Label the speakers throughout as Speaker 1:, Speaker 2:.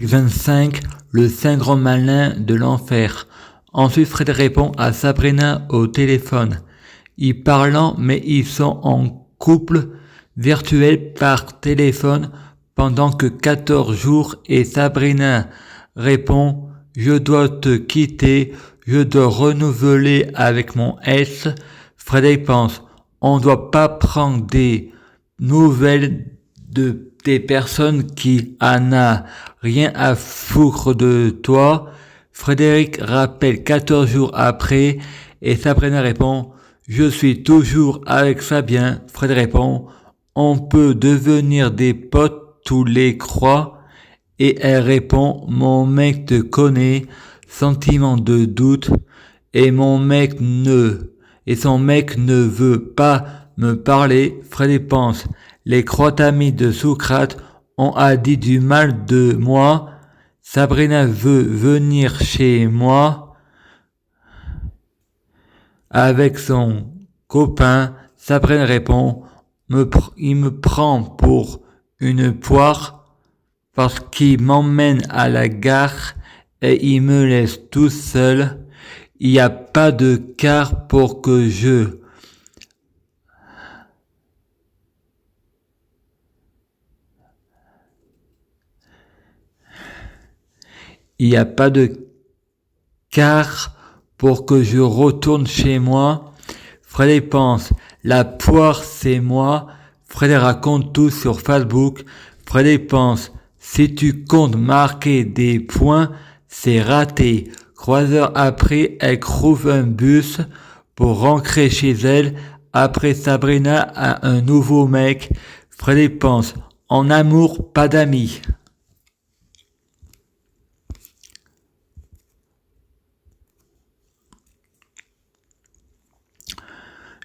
Speaker 1: 25, le saint grand malin de l'enfer. Ensuite, Fred répond à Sabrina au téléphone. Ils parlant, mais ils sont en couple virtuel par téléphone pendant que 14 jours et Sabrina répond « Je dois te quitter, je dois renouveler avec mon S ». Frédéric pense « On doit pas prendre des nouvelles des personnes qui en a rien à foutre de toi ». Frédéric rappelle 14 jours après et Sabrina répond « Je suis toujours avec Fabien ». Frédéric répond « On peut devenir des potes tous les croix ». Et elle répond « Mon mec te connaît », sentiment de doute, et son mec ne veut pas me parler. Frédéric pense « Les crottes amies de Socrate ont a dit du mal de moi ». Sabrina veut venir chez moi avec son copain. Sabrina répond il me prend pour une poire parce qu'il m'emmène à la gare et il me laisse tout seul. Il n'y a pas de car pour que je... Il n'y a pas de car pour que je retourne chez moi. Frédéric pense, la poire c'est moi. Frédéric raconte tout sur Facebook. Frédéric pense, si tu comptes marquer des points, c'est raté. 3 heures après, elle trouve un bus pour rentrer chez elle. Après, Sabrina a un nouveau mec. Frédéric pense, en amour, pas d'amis.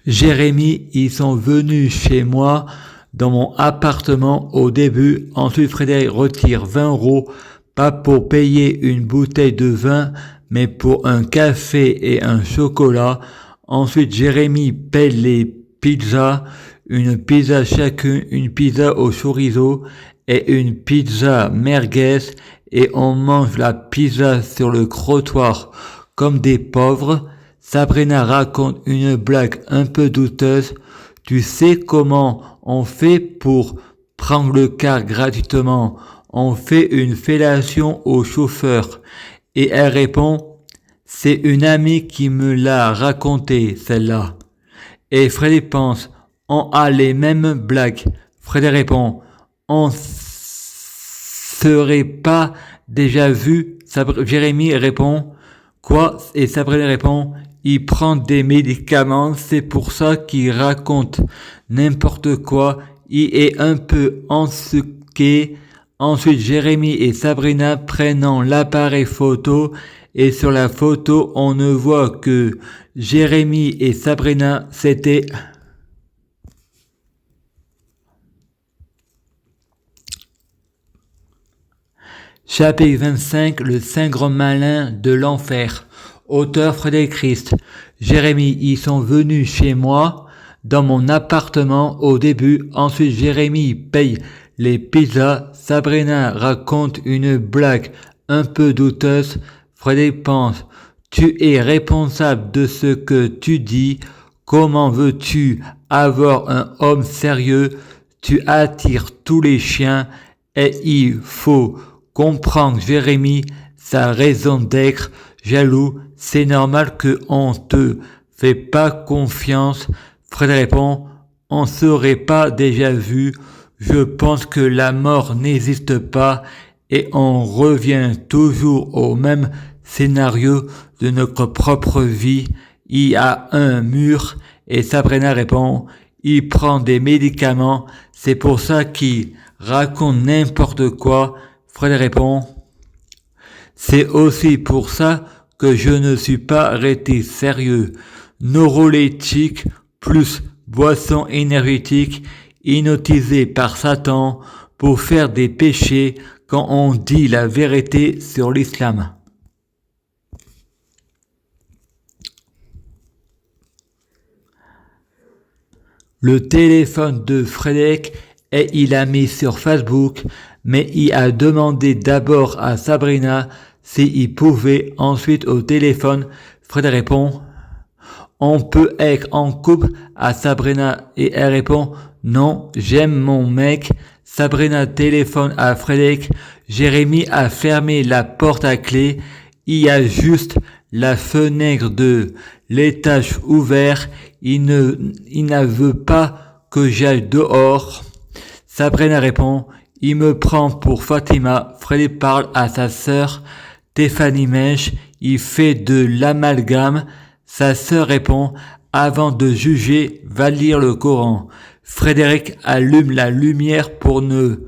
Speaker 1: Jérémy, ils sont venus chez moi dans mon appartement au début. Ensuite, Frédéric retire 20 €, pas pour payer une bouteille de vin, mais pour un café et un chocolat. Ensuite, Jérémy paie les pizzas, une pizza chacune, une pizza au chorizo et une pizza merguez, et on mange la pizza sur le trottoir comme des pauvres. Sabrina raconte une blague un peu douteuse. Tu sais comment on fait pour prendre le car gratuitement? On fait une fellation au chauffeur. Et elle répond, c'est une amie qui me l'a raconté, celle-là. Et Frédéric pense, on a les mêmes blagues. Frédéric répond, on serait pas déjà vu? Jérémy répond, quoi? Et Sabrina répond, il prend des médicaments, c'est pour ça qu'il raconte n'importe quoi. Il est un peu ensuqué. Ensuite, Jérémy et Sabrina prennent l'appareil photo et sur la photo, on ne voit que Jérémy et Sabrina, c'était... Chapitre 25, le saint grand malin de l'enfer. Auteur Frédéric Christ. Jérémy, ils sont venus chez moi, dans mon appartement au début. Ensuite, Jérémy paye les pizzas. Sabrina raconte une blague un peu douteuse. Frédéric pense, tu es responsable de ce que tu dis. Comment veux-tu avoir un homme sérieux? Tu attires tous les chiens et il faut comprendre Jérémy, sa raison d'être, jaloux, c'est normal que on te fait pas confiance. Frédéric répond, on serait pas déjà vu, je pense que la mort n'existe pas et on revient toujours au même scénario de notre propre vie. Il y a un mur et Sabrina répond, il prend des médicaments, c'est pour ça qu'il raconte n'importe quoi. Frédéric répond, c'est aussi pour ça que je ne suis pas resté sérieux. Neuroleptique plus boisson énergétique hypnotisée par Satan pour faire des péchés quand on dit la vérité sur l'islam. Le téléphone de Frédéric et il a mis sur Facebook, mais il a demandé d'abord à Sabrina s'il pouvait, ensuite au téléphone. Frédéric répond, on peut être en couple à Sabrina et elle répond, non, j'aime mon mec. Sabrina téléphone à Frédéric, Jérémy a fermé la porte à clé, il y a juste la fenêtre de l'étage ouverte, il ne veut pas que j'aille dehors. Sabrina répond, il me prend pour Fatima. Frédéric parle à sa sœur, Stéphanie Mèche, il fait de l'amalgame. Sa sœur répond, avant de juger, va lire le Coran. Frédéric allume la lumière pour ne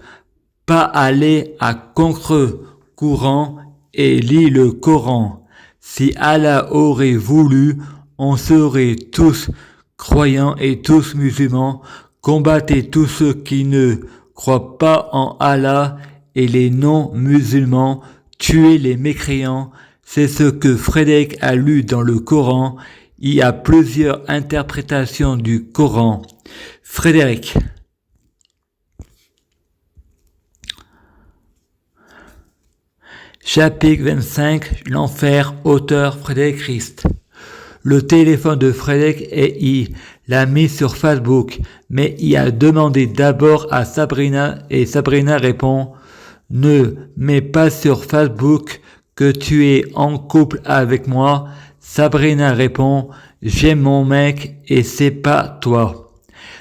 Speaker 1: pas aller à contre-courant et lit le Coran. Si Allah aurait voulu, on serait tous croyants et tous musulmans. Combattez tous ceux qui ne croient pas en Allah et les non-musulmans. Tuez les mécréants. C'est ce que Frédéric a lu dans le Coran. Il y a plusieurs interprétations du Coran. Frédéric. Chapitre 25, l'enfer, auteur Frédéric Christ. Le téléphone de Frédéric et il l'a mis sur Facebook, mais il a demandé d'abord à Sabrina et Sabrina répond, ne mets pas sur Facebook que tu es en couple avec moi. Sabrina répond, j'aime mon mec et c'est pas toi.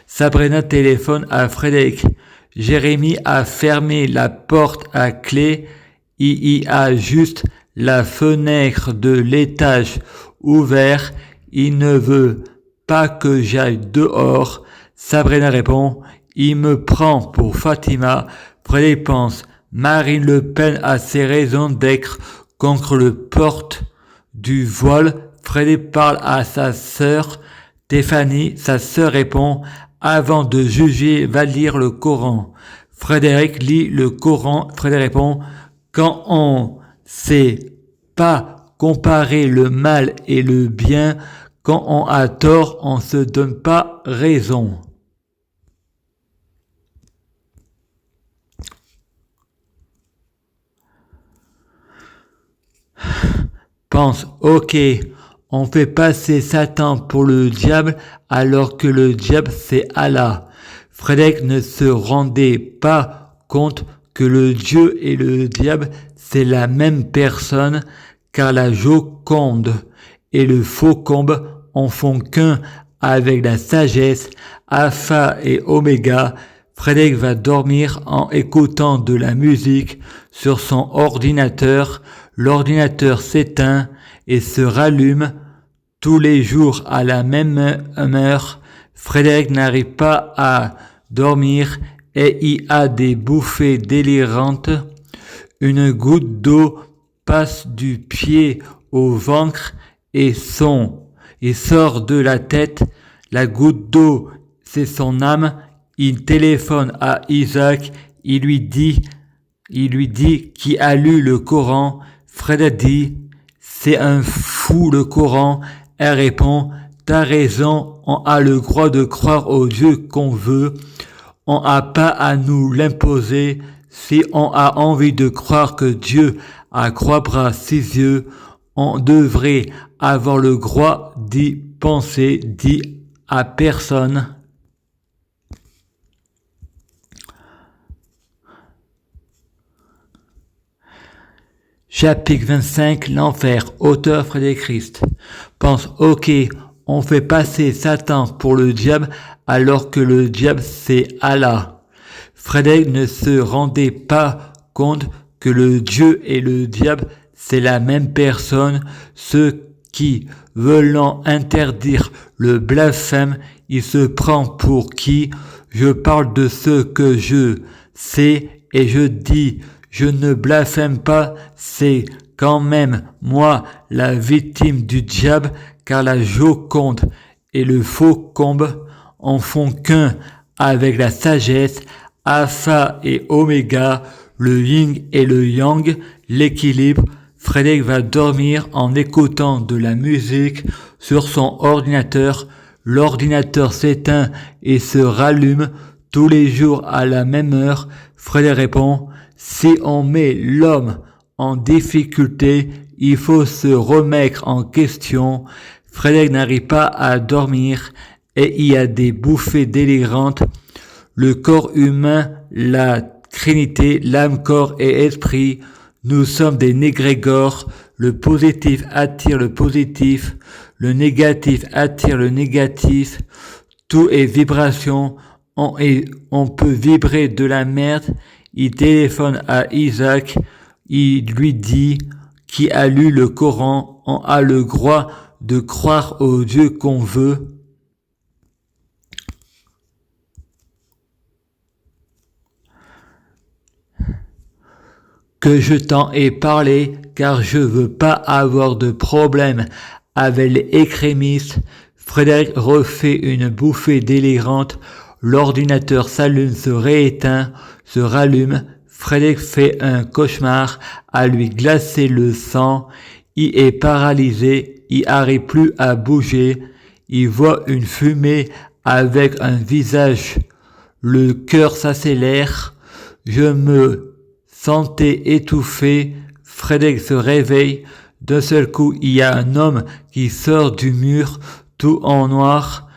Speaker 1: Sabrina téléphone à Frédéric. Jérémy a fermé la porte à clé. Il y a juste la fenêtre de l'étage ouverte. Il ne veut pas que j'aille dehors. Sabrina répond, il me prend pour Fatima. Frédéric pense, Marine Le Pen a ses raisons d'être contre le porte du voile. Frédéric parle à sa sœur Stéphanie. Sa sœur répond, avant de juger, va lire le Coran. Frédéric lit le Coran. Frédéric répond, quand on sait pas comparer le mal et le bien, quand on a tort, on se donne pas raison. Pense, ok, on fait passer Satan pour le diable alors que le diable c'est Allah. Frédéric ne se rendait pas compte que le Dieu et le diable c'est la même personne, car la Joconde et le Faucombe en font qu'un avec la sagesse, Alpha et Oméga. Frédéric va dormir en écoutant de la musique sur son ordinateur. L'ordinateur s'éteint et se rallume tous les jours à la même heure. Frédéric n'arrive pas à dormir et il a des bouffées délirantes. Une goutte d'eau passe du pied au ventre et sort de la tête. La goutte d'eau, c'est son âme. Il téléphone à Isaac. Il lui dit qui a lu le Coran. Fred dit, c'est un fou le Coran. Elle répond, t'as raison, on a le droit de croire au Dieu qu'on veut. On n'a pas à nous l'imposer. Si on a envie de croire que Dieu a trois bras, 6 yeux, on devrait avoir le droit d'y penser, dit à personne. Chapitre 25, l'enfer, auteur Frédéric Christ. Pense, ok, on fait passer Satan pour le diable alors que le diable c'est Allah. Frédéric ne se rendait pas compte que le Dieu et le diable c'est la même personne. Ceux qui veulent interdire le blasphème, il se prend pour qui? Je parle de ce que je sais et je dis, je ne blasphème pas, c'est quand même moi la victime du diable, car la Joconde et le Faucombe en font qu'un avec la sagesse, Alpha et Oméga, le yin et le yang, l'équilibre. Frédéric va dormir en écoutant de la musique sur son ordinateur. L'ordinateur s'éteint et se rallume tous les jours à la même heure. Frédéric répond, Si on met l'homme en difficulté, il faut se remettre en question. Frédéric n'arrive pas à dormir et il y a des bouffées délirantes. Le corps humain, la Trinité, l'âme, corps et esprit, nous sommes des négrégores. Le positif attire le positif, le négatif attire le négatif. Tout est vibration. On peut vibrer de la merde. Il téléphone à Isaac. Il lui dit qui a lu le Coran. On a le droit de croire au Dieu qu'on veut. Que je t'en ai parlé car je veux pas avoir de problème avec les extrémistes. Frédéric refait une bouffée délirante. L'ordinateur s'allume, se rééteint, se rallume. Frédéric fait un cauchemar à lui glacer le sang. Il est paralysé, il n'arrive plus à bouger. Il voit une fumée avec un visage. Le cœur s'accélère. Je me sentais étouffé. Frédéric se réveille. D'un seul coup, il y a un homme qui sort du mur, tout en noir,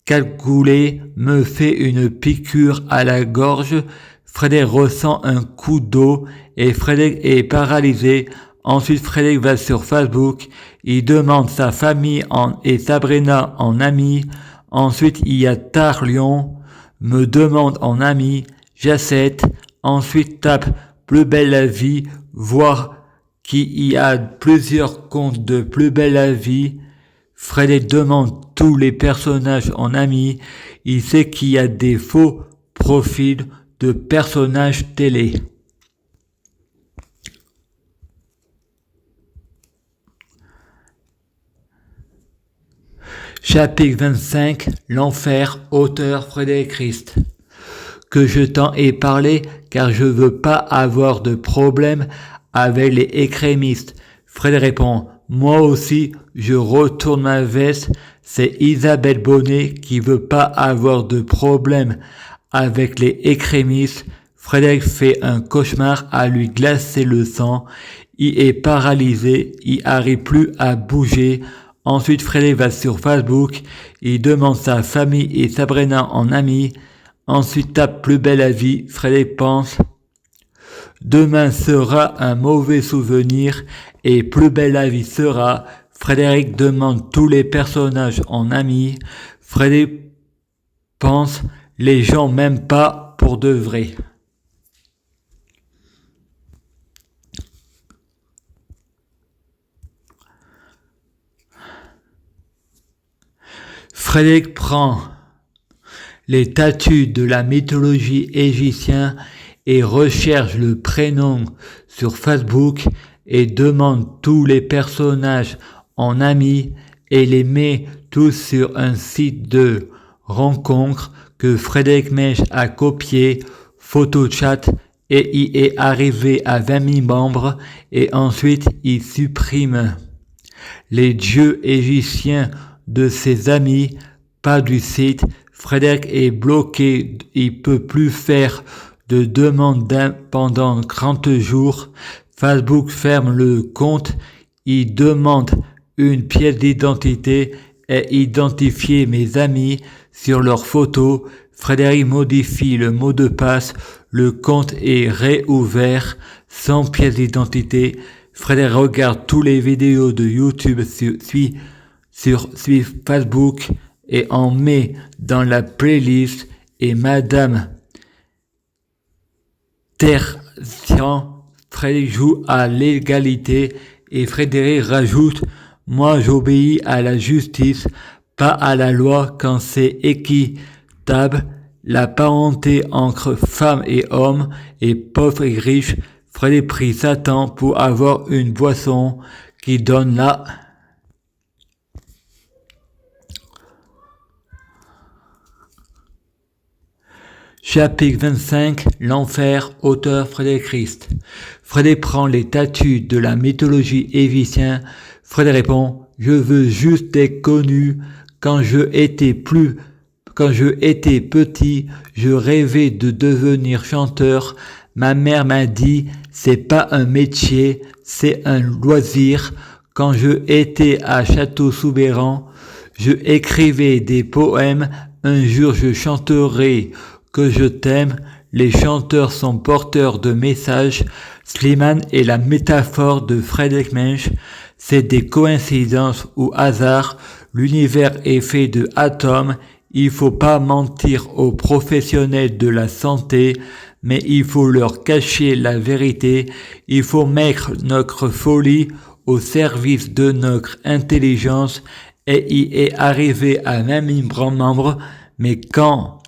Speaker 1: cagoulé, me fait une piqûre à la gorge. Frédéric ressent un coup d'eau et Frédéric est paralysé. Ensuite, Frédéric va sur Facebook. Il demande sa famille et Sabrina en ami. Ensuite, il y a Tarlion, me demande en ami. J'accepte. Ensuite, tape Plus belle la vie, voir qu'il y a plusieurs comptes de Plus belle la vie. Frédéric demande tous les personnages en ami. Il sait qu'il y a des faux profils de personnages télé. Chapitre 25, l'enfer, auteur Frédéric Christ. Que je t'en ai parlé car je veux pas avoir de problème avec les extrémistes. Frédéric répond, moi aussi, je retourne ma veste. C'est Isabelle Bonnet qui veut pas avoir de problème avec les extrémistes. Frédéric fait un cauchemar à lui glacer le sang. Il est paralysé, il n'arrive plus à bouger. Ensuite, Frédéric va sur Facebook. Il demande sa famille et Sabrina en ami. Ensuite, tape Plus belle la vie. Frédéric pense, demain sera un mauvais souvenir et Plus belle la vie sera. Frédéric demande tous les personnages en ami. Frédéric pense, les gens m'aiment pas pour de vrai. Frédéric prend les statues de la mythologie égyptienne et recherche le prénom sur Facebook et demande tous les personnages en amis et les met tous sur un site de rencontre que Frédéric Mèche a copié, PhotoChat, et il est arrivé à 20 000 membres et ensuite il supprime les dieux égyptiens de ses amis, pas du site. Frédéric est bloqué, il peut plus faire de demande pendant 30 jours. Facebook ferme le compte, il demande une pièce d'identité et identifier mes amis sur leurs photos. Frédéric modifie le mot de passe, le compte est réouvert sans pièce d'identité. Frédéric regarde toutes les vidéos de YouTube sur Facebook et en met dans la playlist et Madame Tertian. Frédéric joue à l'égalité et Frédéric rajoute, moi j'obéis à la justice, pas à la loi quand c'est équitable. La parenté entre femmes et hommes et pauvres et riches. Frédéric prie Satan pour avoir une boisson qui donne la Chapitre 25, l'enfer, auteur Frédéric Christ. Frédéric prend les statues de la mythologie égyptienne. Frédéric répond, je veux juste être connu. Quand je étais petit, je rêvais de devenir chanteur. Ma mère m'a dit, c'est pas un métier, c'est un loisir. Quand je étais à Château-Soubeyran, je écrivais des poèmes. Un jour je chanterai que je t'aime. Les chanteurs sont porteurs de messages. Slimane est la métaphore de Friedrich Mensch. C'est des coïncidences ou hasards. L'univers est fait de atomes. Il faut pas mentir aux professionnels de la santé, mais il faut leur cacher la vérité. Il faut mettre notre folie au service de notre intelligence et y est arrivé à même un grand membre, mais quand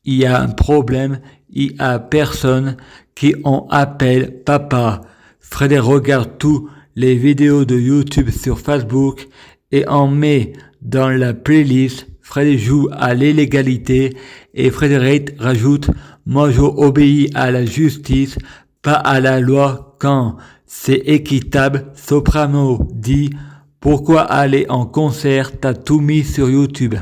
Speaker 1: il y a un problème, il y a personne qui on appelle papa. Frédéric regarde tous les vidéos de YouTube sur Facebook et en met dans la playlist. Frédéric joue à l'illégalité et Frédéric rajoute « Moi j'obéis à la justice, pas à la loi quand c'est équitable ». Soprano dit « Pourquoi aller en concert, t'as tout mis sur YouTube ?»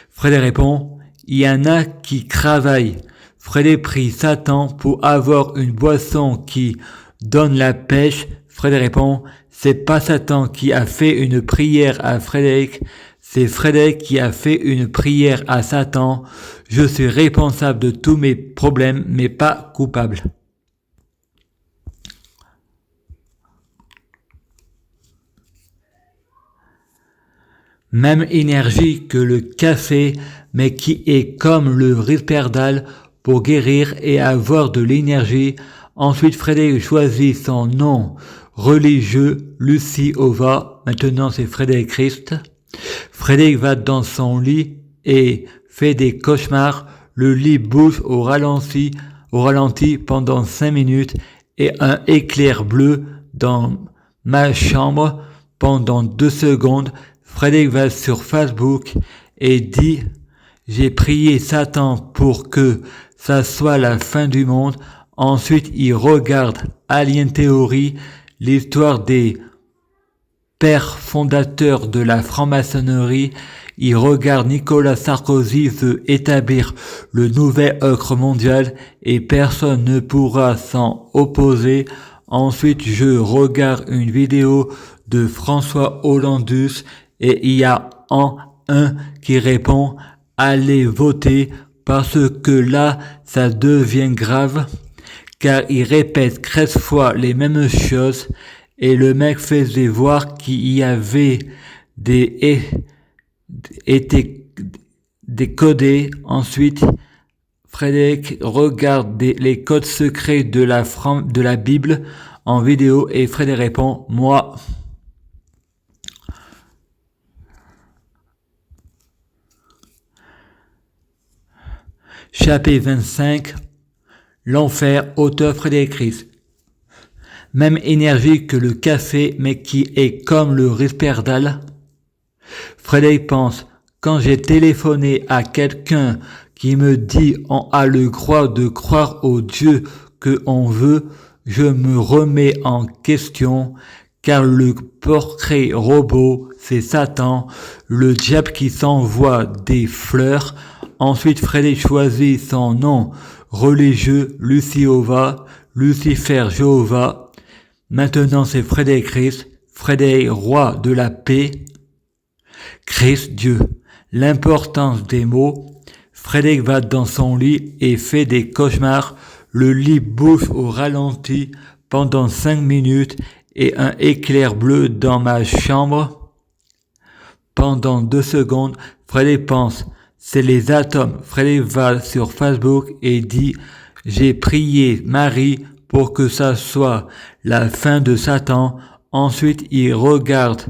Speaker 1: Frédéric répond « Il y en a qui travaillent ». Frédéric prie Satan pour avoir une boisson qui donne la pêche. Frédéric répond « C'est pas Satan qui a fait une prière à Frédéric, c'est Frédéric qui a fait une prière à Satan. Je suis responsable de tous mes problèmes, mais pas coupable. » Même énergie que le café, mais qui est comme le Risperdal pour guérir et avoir de l'énergie. Ensuite, Frédéric choisit son nom religieux, Lucie Ova. Maintenant, c'est Frédéric Christ. Frédéric va dans son lit et fait des cauchemars. Le lit bouge au ralenti pendant 5 minutes et un éclair bleu dans ma chambre pendant 2 secondes. Frédéric va sur Facebook et dit « J'ai prié Satan pour que ça soit la fin du monde ». Ensuite, il regarde Alien Theory, l'histoire des pères fondateurs de la franc-maçonnerie. Il regarde Nicolas Sarkozy veut établir le nouvel ordre mondial et personne ne pourra s'en opposer. Ensuite, je regarde une vidéo de François Hollandus et il y a un qui répond « Allez voter parce que là, ça devient grave » car il répète 13 fois les mêmes choses et le mec faisait voir qu'il y avait été décodé. Ensuite, Frédéric regarde les codes secrets de la Bible en vidéo et Frédéric répond « Moi ». Chapitre 25. L'enfer, auteur Frédéric Christ. Même énergie que le café, mais qui est comme le Risperdal. Frédéric pense, quand j'ai téléphoné à quelqu'un qui me dit on a le droit de croire au Dieu que on veut, je me remets en question, car le portrait robot, c'est Satan, le diable qui s'envoie des fleurs. Ensuite, Frédéric choisit son nom religieux, Luciova, Lucifer Jéhovah. Maintenant, c'est Frédéric Christ, Frédéric roi de la paix. Christ Dieu. L'importance des mots. Frédéric va dans son lit et fait des cauchemars. Le lit bouge au ralenti pendant 5 minutes et un éclair bleu dans ma chambre. Pendant 2 secondes, Frédéric pense, c'est les atomes. Frédéric va sur Facebook et dit, j'ai prié Marie pour que ça soit la fin de Satan. Ensuite, il regarde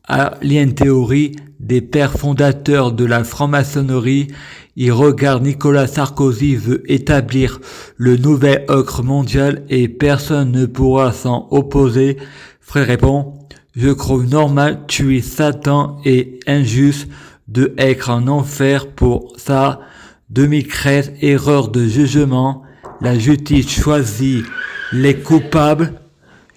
Speaker 1: Alien Theory, des pères fondateurs de la franc-maçonnerie. Il regarde Nicolas Sarkozy veut établir le nouvel ordre mondial et personne ne pourra s'en opposer. Frère répond, je crois normal tuer Satan et injuste de être en enfer pour ça. 2013, erreur de jugement. La justice choisit les coupables.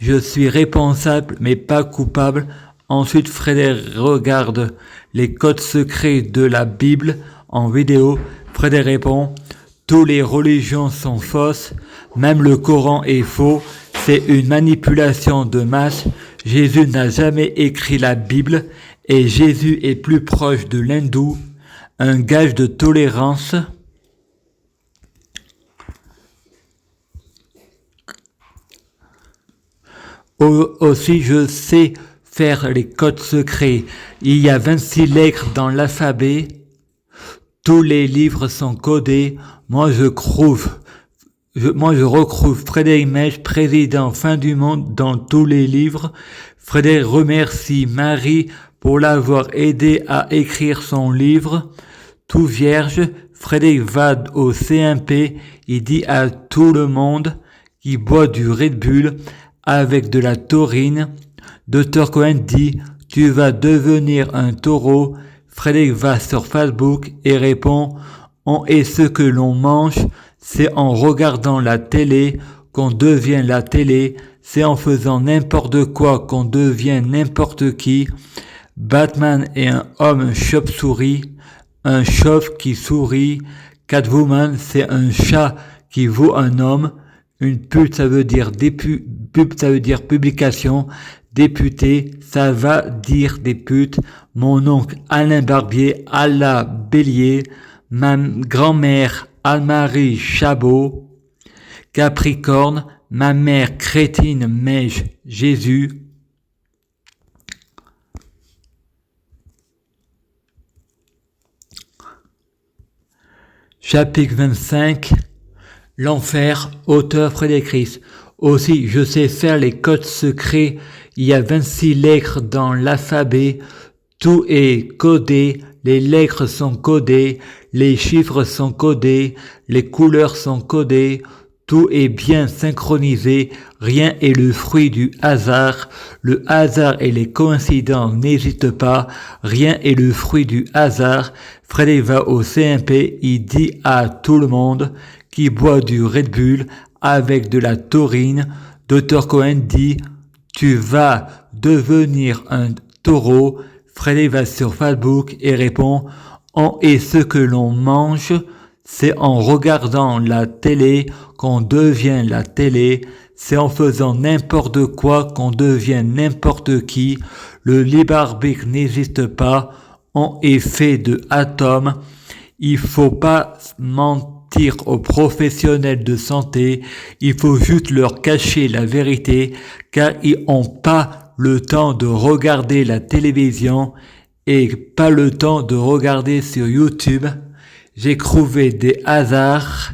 Speaker 1: Je suis responsable mais pas coupable. Ensuite, Frédéric regarde les codes secrets de la Bible en vidéo. Frédéric répond, toutes les religions sont fausses Même le Coran est faux, c'est une manipulation de masse. Jésus n'a jamais écrit la Bible et Jésus est plus proche de l'hindou, un gage de tolérance. Aussi, je sais faire les codes secrets. Il y a 26 lettres dans l'alphabet. Tous les livres sont codés. Moi, je retrouve Frédéric Mèche, président Fin du Monde, dans tous les livres. Frédéric remercie Marie pour l'avoir aidé à écrire son livre. Tout vierge, Frédéric va au CMP, il dit à tout le monde qui boit du Red Bull avec de la taurine. Dr Cohen dit « Tu vas devenir un taureau ». Frédéric va sur Facebook et répond « On est ce que l'on mange, c'est en regardant la télé qu'on devient la télé, c'est en faisant n'importe quoi qu'on devient n'importe qui. Batman est un homme chauve-souris, un chauve qui sourit. Catwoman, c'est un chat qui vaut un homme. Une pute, ça veut dire publication. Député, ça va dire des putes. Mon oncle Alain Barbier, Allah Bélier. Ma grand-mère Anne-Marie Chabot. Capricorne, ma mère crétine Mèche Jésus. Chapitre 25. L'enfer, auteur Frédéric Ries. Aussi, je sais faire les codes secrets. Il y a 26 lettres dans l'alphabet. Tout est codé. Les lettres sont codées. Les chiffres sont codés. Les couleurs sont codées. Tout est bien synchronisé. Rien est le fruit du hasard. Le hasard et les coïncidences n'hésitent pas. Rien est le fruit du hasard. Frédéric va au CMP. Il dit à tout le monde qui boit du Red Bull avec de la taurine. Dr Cohen dit « Tu vas devenir un taureau ». Frédéric va sur Facebook et répond « On est ce que l'on mange, c'est en regardant la télé qu'on devient la télé, c'est en faisant n'importe quoi qu'on devient n'importe qui, le libre arbitre n'existe pas, on est fait de atomes, il faut pas mentir aux professionnels de santé, il faut juste leur cacher la vérité, car ils ont pas le temps de regarder la télévision et pas le temps de regarder sur YouTube. J'ai trouvé des hasards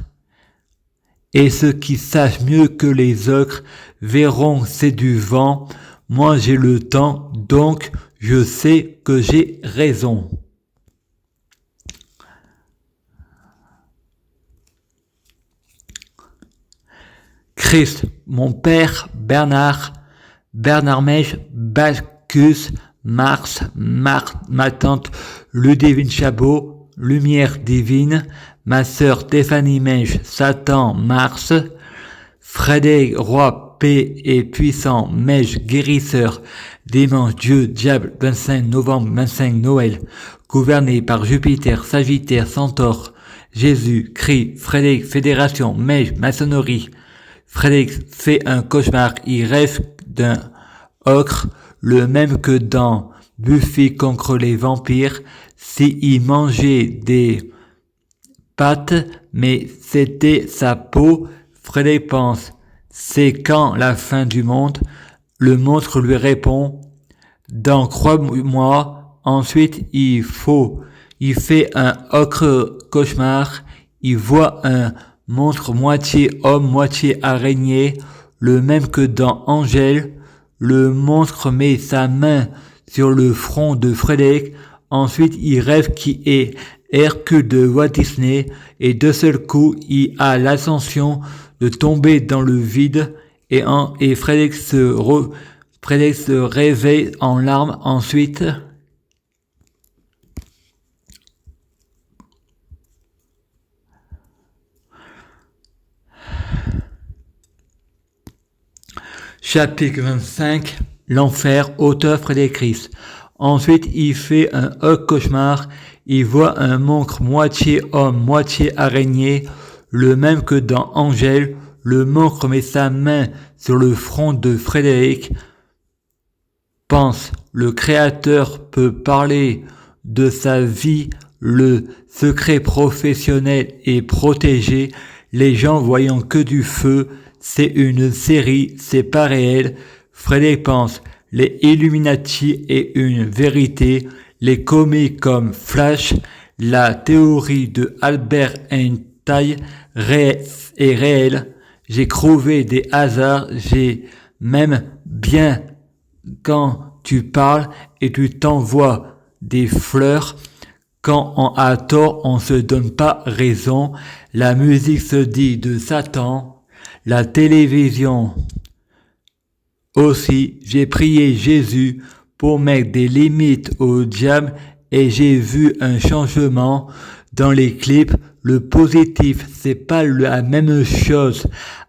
Speaker 1: et ceux qui sachent mieux que les autres verront c'est du vent. Moi j'ai le temps, donc je sais que j'ai raison. Christ, mon père, Bernard Mèche, Bacchus, Mars, ma tante Ludivine Chabot, Lumière divine, ma sœur Stéphanie Mèche, Satan, Mars, Frédéric Roi, paix et puissant, Mèche, guérisseur, dimanche, Dieu, diable, 25 novembre, 25 Noël, gouverné par Jupiter, Sagittaire, Centaure, Jésus, Christ, Frédéric, fédération, Mèche, maçonnerie. Frédéric fait un cauchemar, il rêve d'un ocre, le même que dans Buffy contre les vampires, s'il mangeait des pâtes, mais c'était sa peau. Frédéric pense, c'est quand la fin du monde? Le monstre lui répond, dans crois-moi. Ensuite il fait un ocre cauchemar, il voit un monstre moitié homme, moitié araignée, le même que dans Angèle. Le monstre met sa main sur le front de Frédéric. Ensuite, il rêve qu'il est Hercule de Walt Disney et de seul coup, il a l'ascension de tomber dans le vide et Frédéric se réveille en larmes. Ensuite, chapitre 25, l'enfer, auteur Frédéric Ries. Ensuite, il fait un cauchemar, il voit un monstre moitié homme, moitié araignée, le même que dans Angèle. Le montre met sa main sur le front de Frédéric. Pense, le créateur peut parler de sa vie, le secret professionnel est protégé, les gens voyant que du feu, c'est une série, c'est pas réel. Frédéric pense, les Illuminati est une vérité, les comics comme Flash, la théorie de Albert Einstein est réelle. J'ai trouvé des hasards, j'ai même bien quand tu parles et tu t'envoies des fleurs. Quand on a tort, on se donne pas raison. La musique se dit de Satan. La télévision aussi. J'ai prié Jésus pour mettre des limites au diable et j'ai vu un changement dans les clips. Le positif, c'est pas la même chose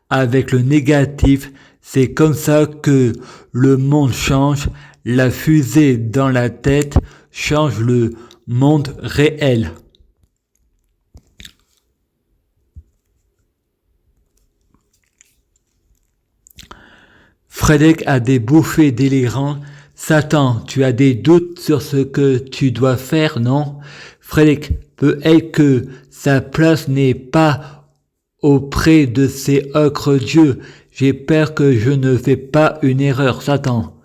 Speaker 1: avec le négatif. C'est comme ça que le monde change. La fusée dans la tête change le monde réel. Frédéric a des bouffées délirantes. Satan, tu as des doutes sur ce que tu dois faire, non? Frédéric, peut-être que sa place n'est pas auprès de ces autres dieux. J'ai peur que je ne fais pas une erreur, Satan.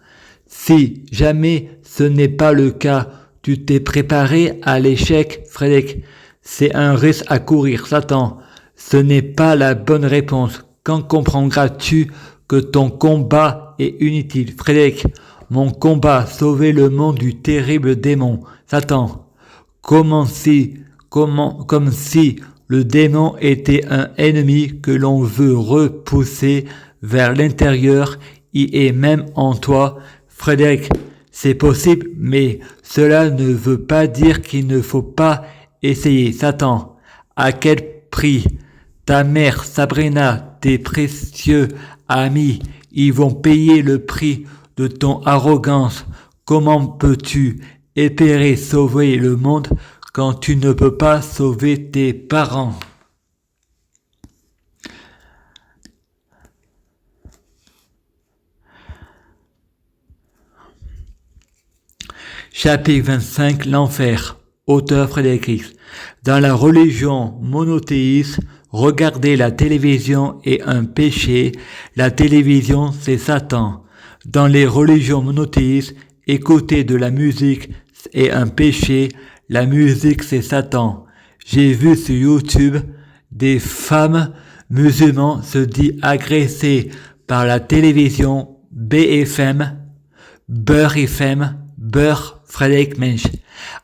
Speaker 1: Si jamais ce n'est pas le cas, tu t'es préparé à l'échec, Frédéric. C'est un risque à courir, Satan. Ce n'est pas la bonne réponse. Quand comprendras-tu que ton combat est inutile, Frédéric? Mon combat, sauver le monde du terrible démon, Satan. Comme si le démon était un ennemi que l'on veut repousser vers l'intérieur. Il est même en toi, Frédéric. C'est possible, mais cela ne veut pas dire qu'il ne faut pas essayer, Satan. À quel prix? Ta mère, Sabrina, tes précieux amis, ils vont payer le prix de ton arrogance. Comment peux-tu espérer sauver le monde quand tu ne peux pas sauver tes parents? Chapitre 25, l'enfer. Auteur Frédéric Ries. Dans la religion monothéiste, regarder la télévision est un péché. La télévision, c'est Satan. Dans les religions monothéistes, écouter de la musique est un péché. La musique, c'est Satan. J'ai vu sur YouTube des femmes musulmanes se dire agressées par la télévision BFM, Beurre FM, Beurre Frédéric Mensch.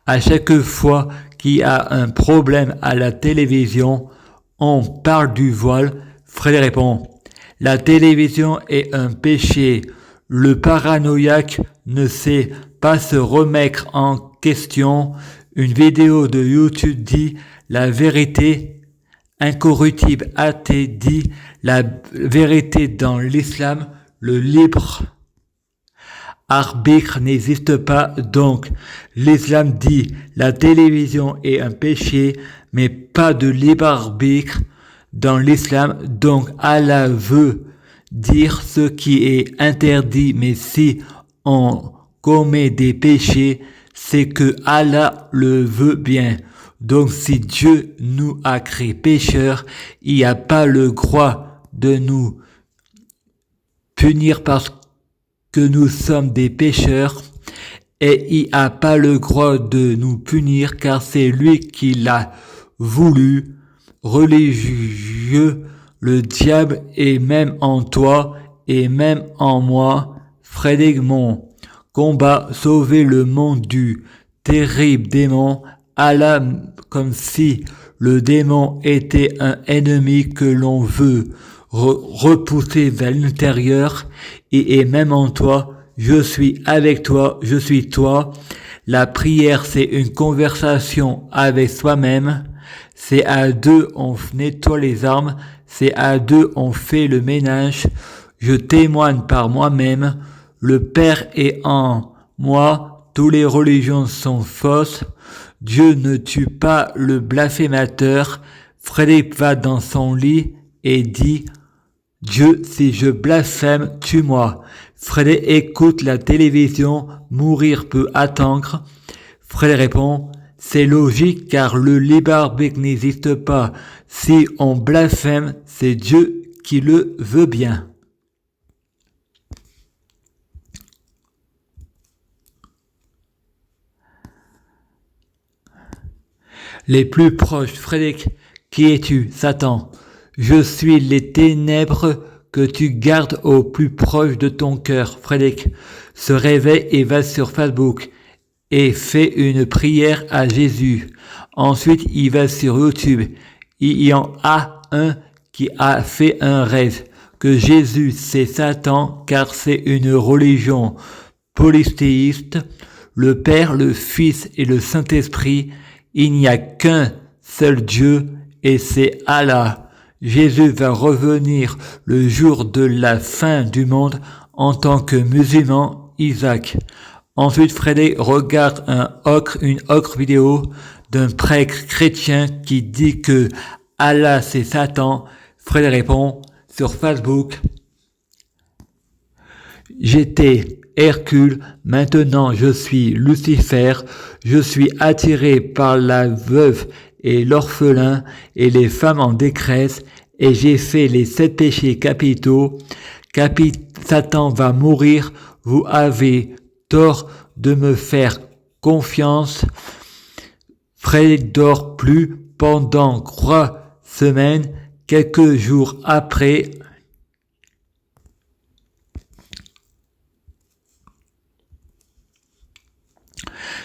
Speaker 1: À chaque fois qu'il y a un problème à la télévision, on parle du voile. Frédéric répond, la télévision est un péché. Le paranoïaque ne sait pas se remettre en question. Une vidéo de YouTube dit la vérité. Incorruptible athée dit la vérité dans l'islam. Le libre arbitre n'existe pas, donc l'islam dit la télévision est un péché, mais pas de libre arbitre dans l'islam, donc Allah veut dire ce qui est interdit, mais si on commet des péchés, c'est que Allah le veut bien. Donc si Dieu nous a créés pécheurs, il n'y a pas le droit de nous punir parce que nous sommes des pécheurs, et il n'a pas le droit de nous punir car c'est lui qui l'a voulu. Religieux, le diable est même en toi et même en moi. Frédéric, mon combat, sauver le monde du terrible démon. Allah, comme si le démon était un ennemi que l'on veut repousser vers l'intérieur, et même en toi. Je suis avec toi, je suis toi. La prière, c'est une conversation avec soi-même. C'est à deux, on nettoie les armes. C'est à deux, on fait le ménage. Je témoigne par moi-même. Le Père est en moi. Toutes les religions sont fausses. Dieu ne tue pas le blasphémateur. Frédéric va dans son lit et dit Dieu, si je blasphème, tue-moi. Frédéric écoute la télévision, mourir peut attendre. Frédéric répond, c'est logique car le libre arbitre n'existe pas. Si on blasphème, c'est Dieu qui le veut bien. Les plus proches, Frédéric, qui es-tu, Satan? Je suis les ténèbres que tu gardes au plus proche de ton cœur. Frédéric se réveille et va sur Facebook et fait une prière à Jésus. Ensuite, il va sur YouTube. Il y en a un qui a fait un rêve que Jésus c'est Satan car c'est une religion polythéiste. Le Père, le Fils et le Saint-Esprit. Il n'y a qu'un seul Dieu et c'est Allah. Jésus va revenir le jour de la fin du monde en tant que musulman, Isaac. Ensuite, Frédéric regarde une autre vidéo d'un prêtre chrétien qui dit que Allah c'est Satan. Frédéric répond sur Facebook, j'étais Hercule, maintenant je suis Lucifer, je suis attiré par la veuve et l'orphelin et les femmes en détresse et j'ai fait les 7 péchés capitaux. Satan va mourir, vous avez tort de me faire confiance. Frédéric dort plus pendant 3 semaines, quelques jours après.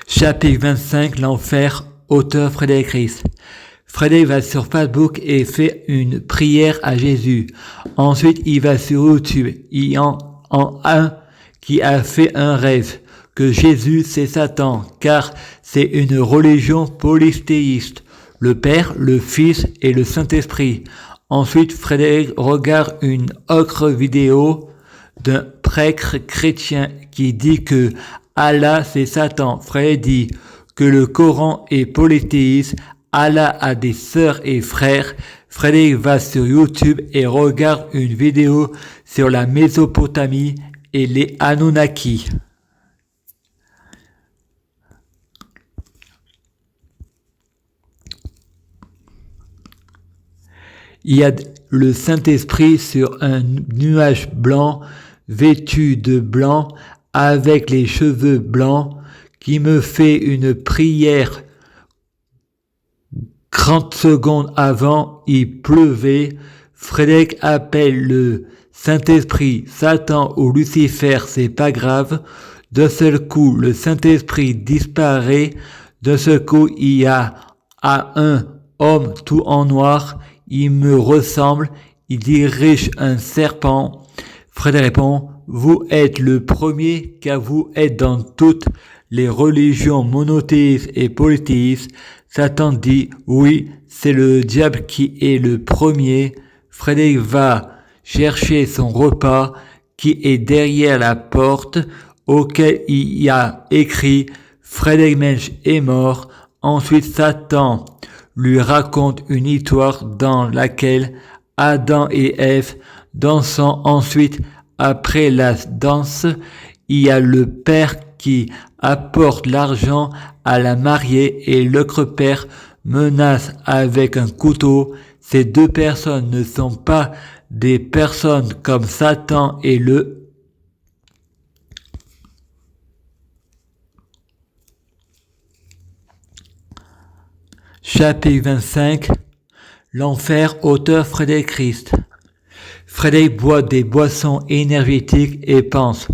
Speaker 1: Chapitre 25, l'enfer, auteur Frédéric Ries. Frédéric va sur Facebook et fait une prière à Jésus. Ensuite, il va sur YouTube. Il y en a un qui a fait un rêve que Jésus c'est Satan, car c'est une religion polythéiste. Le Père, le Fils et le Saint-Esprit. Ensuite, Frédéric regarde une autre vidéo d'un prêtre chrétien qui dit que Allah c'est Satan. Frédéric dit que le Coran est polythéiste. Allah a des sœurs et frères. Frédéric va sur YouTube et regarde une vidéo sur la Mésopotamie et les Anunnaki. Il y a le Saint-Esprit sur un nuage blanc, vêtu de blanc, avec les cheveux blancs, qui me fait une prière. 30 secondes avant, il pleuvait. Frédéric appelle le Saint-Esprit Satan ou Lucifer, c'est pas grave. D'un seul coup, le Saint-Esprit disparaît. D'un seul coup, il y a un homme tout en noir. Il me ressemble. Il dirige un serpent. Frédéric répond, vous êtes le premier car vous êtes dans toutes les religions monothéistes et polythéistes. Satan dit, oui, c'est le diable qui est le premier. Frédéric va chercher son repas qui est derrière la porte auquel il y a écrit Frédéric Mensch est mort. Ensuite, Satan lui raconte une histoire dans laquelle Adam et Ève dansant. Ensuite, après la danse, il y a le père qui apporte l'argent à la mariée et l'autre père menace avec un couteau. Ces deux personnes ne sont pas des personnes comme Satan et le Chapitre 25, l'enfer, auteur Frédéric Ries. Frédéric boit des boissons énergétiques et pense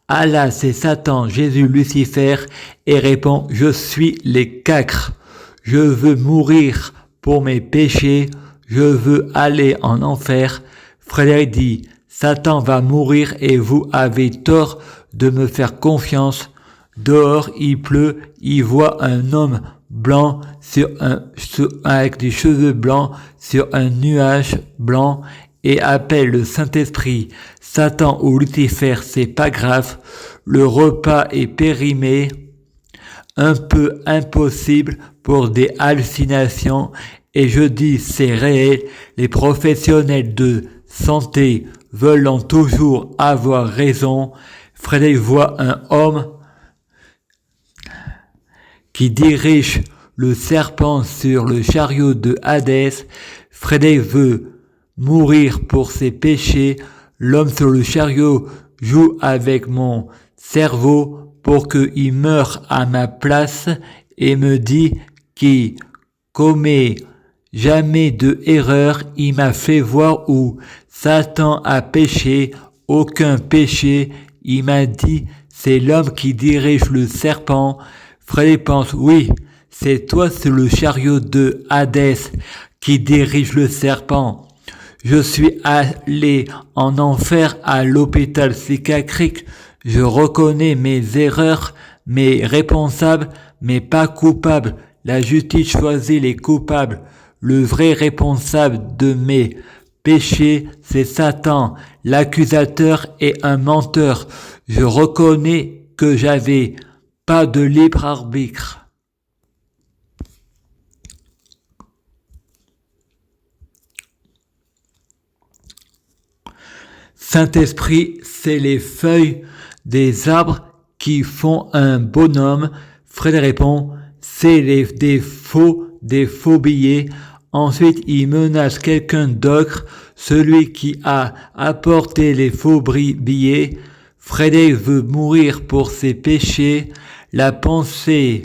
Speaker 1: Allah c'est Satan, Jésus, Lucifer et répond je suis les quatre. Je veux mourir pour mes péchés, je veux aller en enfer. Frédéric dit Satan va mourir et vous avez tort de me faire confiance. Dehors il pleut, il voit un homme blanc avec des cheveux blancs sur un nuage blanc et appelle le Saint-Esprit. Satan ou Lucifer, c'est pas grave. Le repas est périmé, un peu impossible pour des hallucinations et je dis c'est réel. Les professionnels de santé, voulant toujours avoir raison, Frédéric voit un homme qui dirige le serpent sur le chariot de Hadès. Frédéric veut mourir pour ses péchés. L'homme sur le chariot joue avec mon cerveau pour qu'il meure à ma place et me dit qu'il commet jamais de erreur. Il m'a fait voir où Satan a péché, aucun péché. Il m'a dit, c'est l'homme qui dirige le serpent. Frédéric pense, oui, c'est toi sur le chariot de Hadès qui dirige le serpent. Je suis allé en enfer à l'hôpital psychiatrique. Je reconnais mes erreurs, mes responsables, mais pas coupables. La justice choisit les coupables. Le vrai responsable de mes péchés, c'est Satan. L'accusateur est un menteur. Je reconnais que j'avais pas de libre arbitre. Saint-Esprit, c'est les feuilles des arbres qui font un bonhomme. Frédéric répond, c'est des faux billets. Ensuite, il menace quelqu'un d'autre, celui qui a apporté les faux billets. Frédéric veut mourir pour ses péchés. La pensée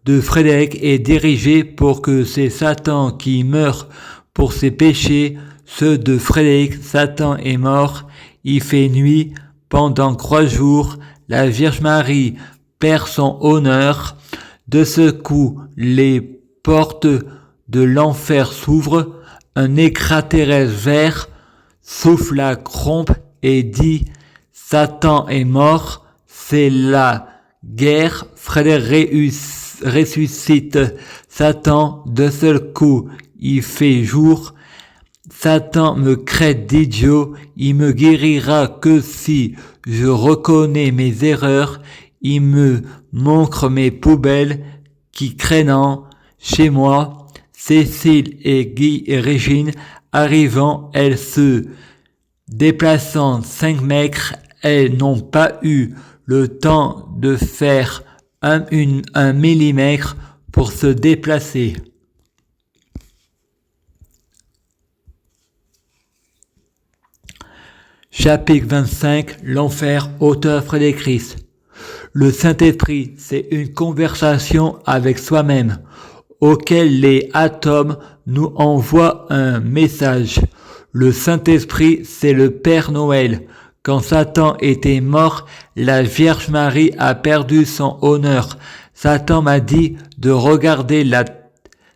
Speaker 1: de Frédéric est dirigée pour que c'est Satan qui meurt pour ses péchés. Ceux de Frédéric, Satan est mort. Il fait nuit pendant 3 jours. La Vierge Marie perd son honneur. De ce coup, les portes de l'enfer s'ouvrent. Un extraterrestre vert souffle la trompe et dit « Satan est mort, c'est la guerre ». Frédéric ressuscite Satan. De seul coup, il fait jour. Satan me traite d'idiot, il me guérira que si je reconnais mes erreurs, il me montre mes poubelles qui craignent chez moi. Cécile et Guy et Régine arrivant, elles se déplaçant 5 mètres, elles n'ont pas eu le temps de faire un millimètre pour se déplacer. Chapitre 25, l'enfer, auteur Frédéric Christ. Le Saint-Esprit, c'est une conversation avec soi-même, auquel les atomes nous envoient un message. Le Saint-Esprit, c'est le Père Noël. Quand Satan était mort, la Vierge Marie a perdu son honneur. Satan m'a dit de regarder la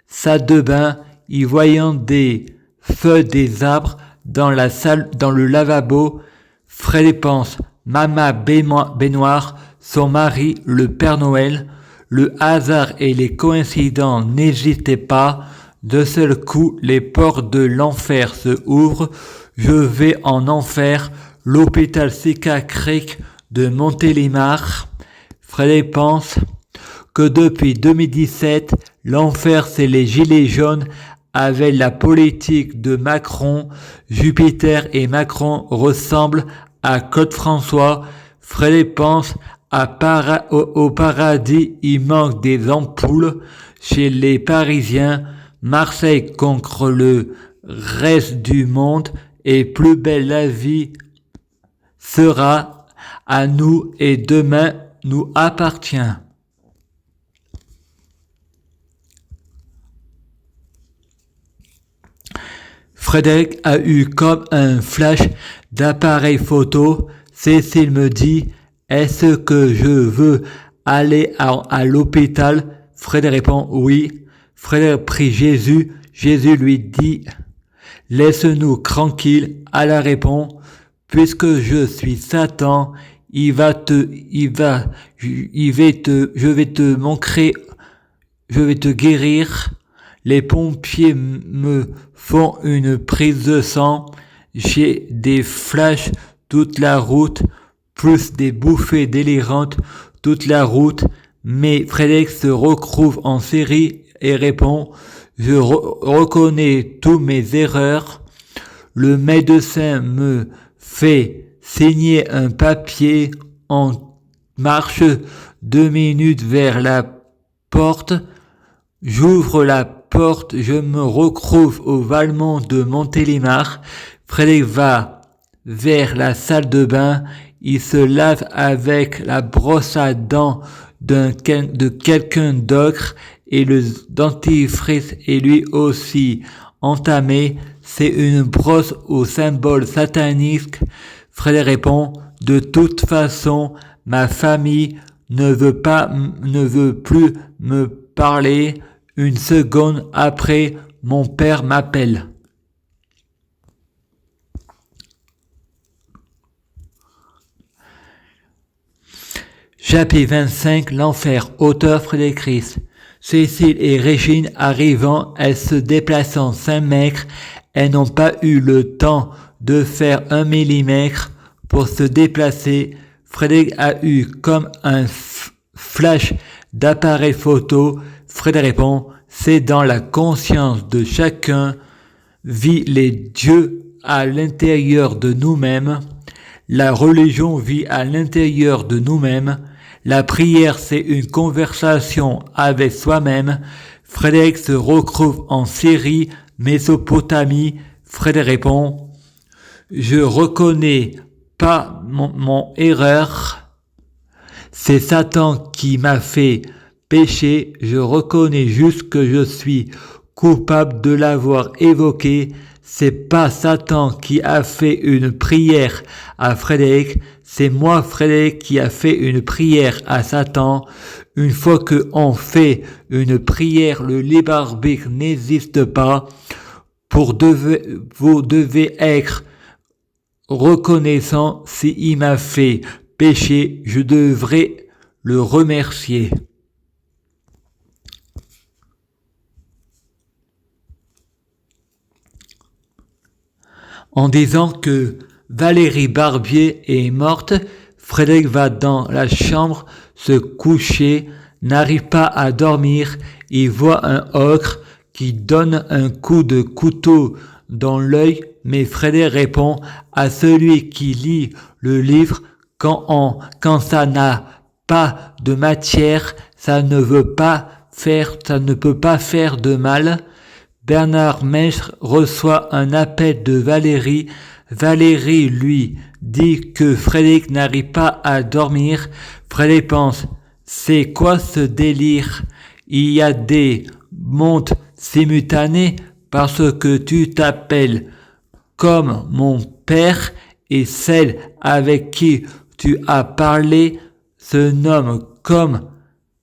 Speaker 1: salle de bain, y voyant des feuilles des arbres, dans la salle, dans le lavabo. Frédéric pense, Maman baignoire, son mari, le Père Noël. Le hasard et les coïncidents n'hésitaient pas. De seul coup, les portes de l'enfer se ouvrent. Je vais en enfer, l'hôpital psychiatrique de Montélimar. Frédéric pense que depuis 2017, l'enfer c'est les gilets jaunes. Avec la politique de Macron, Jupiter et Macron ressemblent à Claude François. Frédéric pense au paradis, il manque des ampoules. Chez les Parisiens, Marseille contre le reste du monde et plus belle la vie sera à nous et demain nous appartient. Frédéric a eu comme un flash d'appareil photo. Cécile me dit, est-ce que je veux aller à l'hôpital? Frédéric répond, oui. Frédéric prie Jésus. Jésus lui dit, laisse-nous tranquilles. Allah répond, puisque je suis Satan, je vais te guérir. Les pompiers me font une prise de sang. J'ai des flashs toute la route, plus des bouffées délirantes toute la route. Mais Frédéric se retrouve en série et répond, je reconnais tous mes erreurs. Le médecin me fait signer un papier. On marche 2 minutes vers la porte. J'ouvre la porte, je me retrouve au Valmont de Montélimar. Frédéric va vers la salle de bain. Il se lave avec la brosse à dents de quelqu'un d'autre et le dentifrice est lui aussi entamé. C'est une brosse au symbole satanique. Frédéric répond, de toute façon, ma famille ne veut plus me parler. Une seconde après, mon père m'appelle. Chapitre 25, l'enfer, auteur Frédéric Ries. Cécile et Régine arrivant, elles se déplacent 5 mètres, elles n'ont pas eu le temps de faire 1 millimètre pour se déplacer. Frédéric a eu comme un flash d'appareil photo. Frédéric répond, c'est dans la conscience de chacun, vit les dieux à l'intérieur de nous-mêmes. La religion vit à l'intérieur de nous-mêmes. La prière, c'est une conversation avec soi-même. Frédéric se retrouve en Syrie, Mésopotamie. Frédéric répond, je reconnais pas mon erreur. C'est Satan qui m'a fait pécher. Je reconnais juste que je suis coupable de l'avoir évoqué. C'est pas Satan qui a fait une prière à Frédéric, c'est moi, Frédéric, qui a fait une prière à Satan. Une fois que on fait une prière, le libre arbitre n'existe pas. Vous devez être reconnaissant. S'il m'a fait pécher, je devrais le remercier. En disant que Valérie Barbier est morte, Frédéric va dans la chambre se coucher, n'arrive pas à dormir, il voit un ogre qui donne un coup de couteau dans l'œil, mais Frédéric répond à celui qui lit le livre, quand ça n'a pas de matière, ça ne peut pas faire de mal. Bernard Maître reçoit un appel de Valérie. Valérie lui dit que Frédéric n'arrive pas à dormir. Frédéric pense, c'est quoi ce délire? Il y a des mondes simultanés parce que tu t'appelles comme mon père et celle avec qui tu as parlé se nomme comme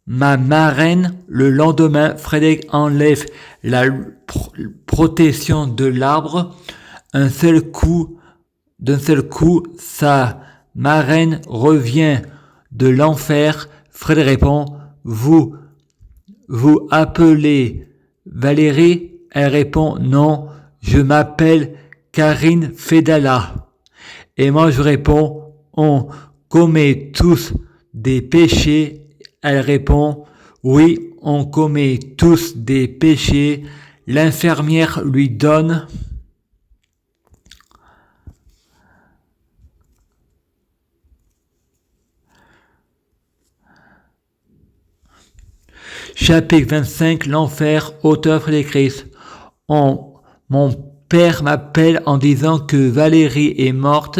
Speaker 1: ma marraine. Le lendemain, Frédéric enlève la protection de l'arbre. D'un seul coup, sa marraine revient de l'enfer. Frédéric répond, vous appelez Valérie? Elle répond, non, je m'appelle Karine Fedala. Et moi je réponds, on commet tous des péchés. Elle répond, oui, on commet tous des péchés. L'infirmière lui donne Chapitre 25, l'enfer, auteur Frédéric Ries. Mon père m'appelle en disant que Valérie est morte.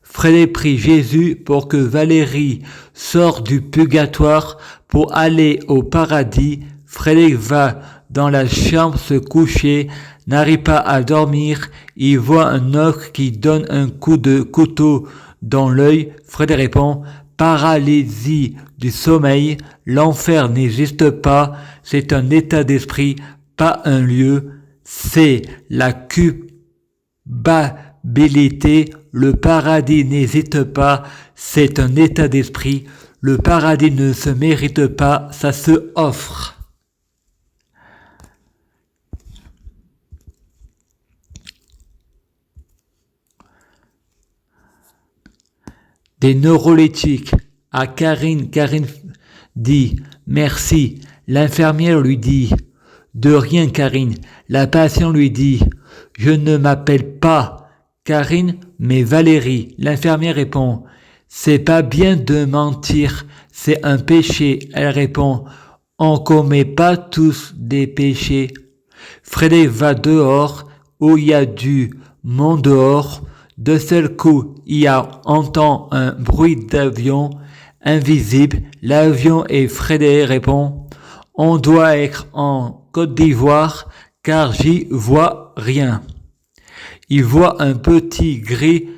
Speaker 1: Frédéric prie Jésus pour que Valérie sorte du purgatoire pour aller au paradis. Frédéric va dans la chambre se coucher, n'arrive pas à dormir. Il voit un ogre qui donne un coup de couteau dans l'œil. Frédéric répond, paralysie du sommeil, l'enfer n'existe pas, c'est un état d'esprit, pas un lieu, c'est la culpabilité, le paradis n'hésite pas, c'est un état d'esprit, le paradis ne se mérite pas, ça se offre. Des neuroleptiques. À Karine dit merci. L'infirmière lui dit de rien Karine. La patiente lui dit je ne m'appelle pas Karine, mais Valérie, l'infirmière répond. C'est pas bien de mentir, c'est un péché. Elle répond. On commet pas tous des péchés. Frédéric va dehors, où il y a du monde dehors. De seul coup, entend un bruit d'avion invisible. L'avion et Frédéric répond. On doit être en Côte d'Ivoire, car j'y vois rien. Il voit un petit gris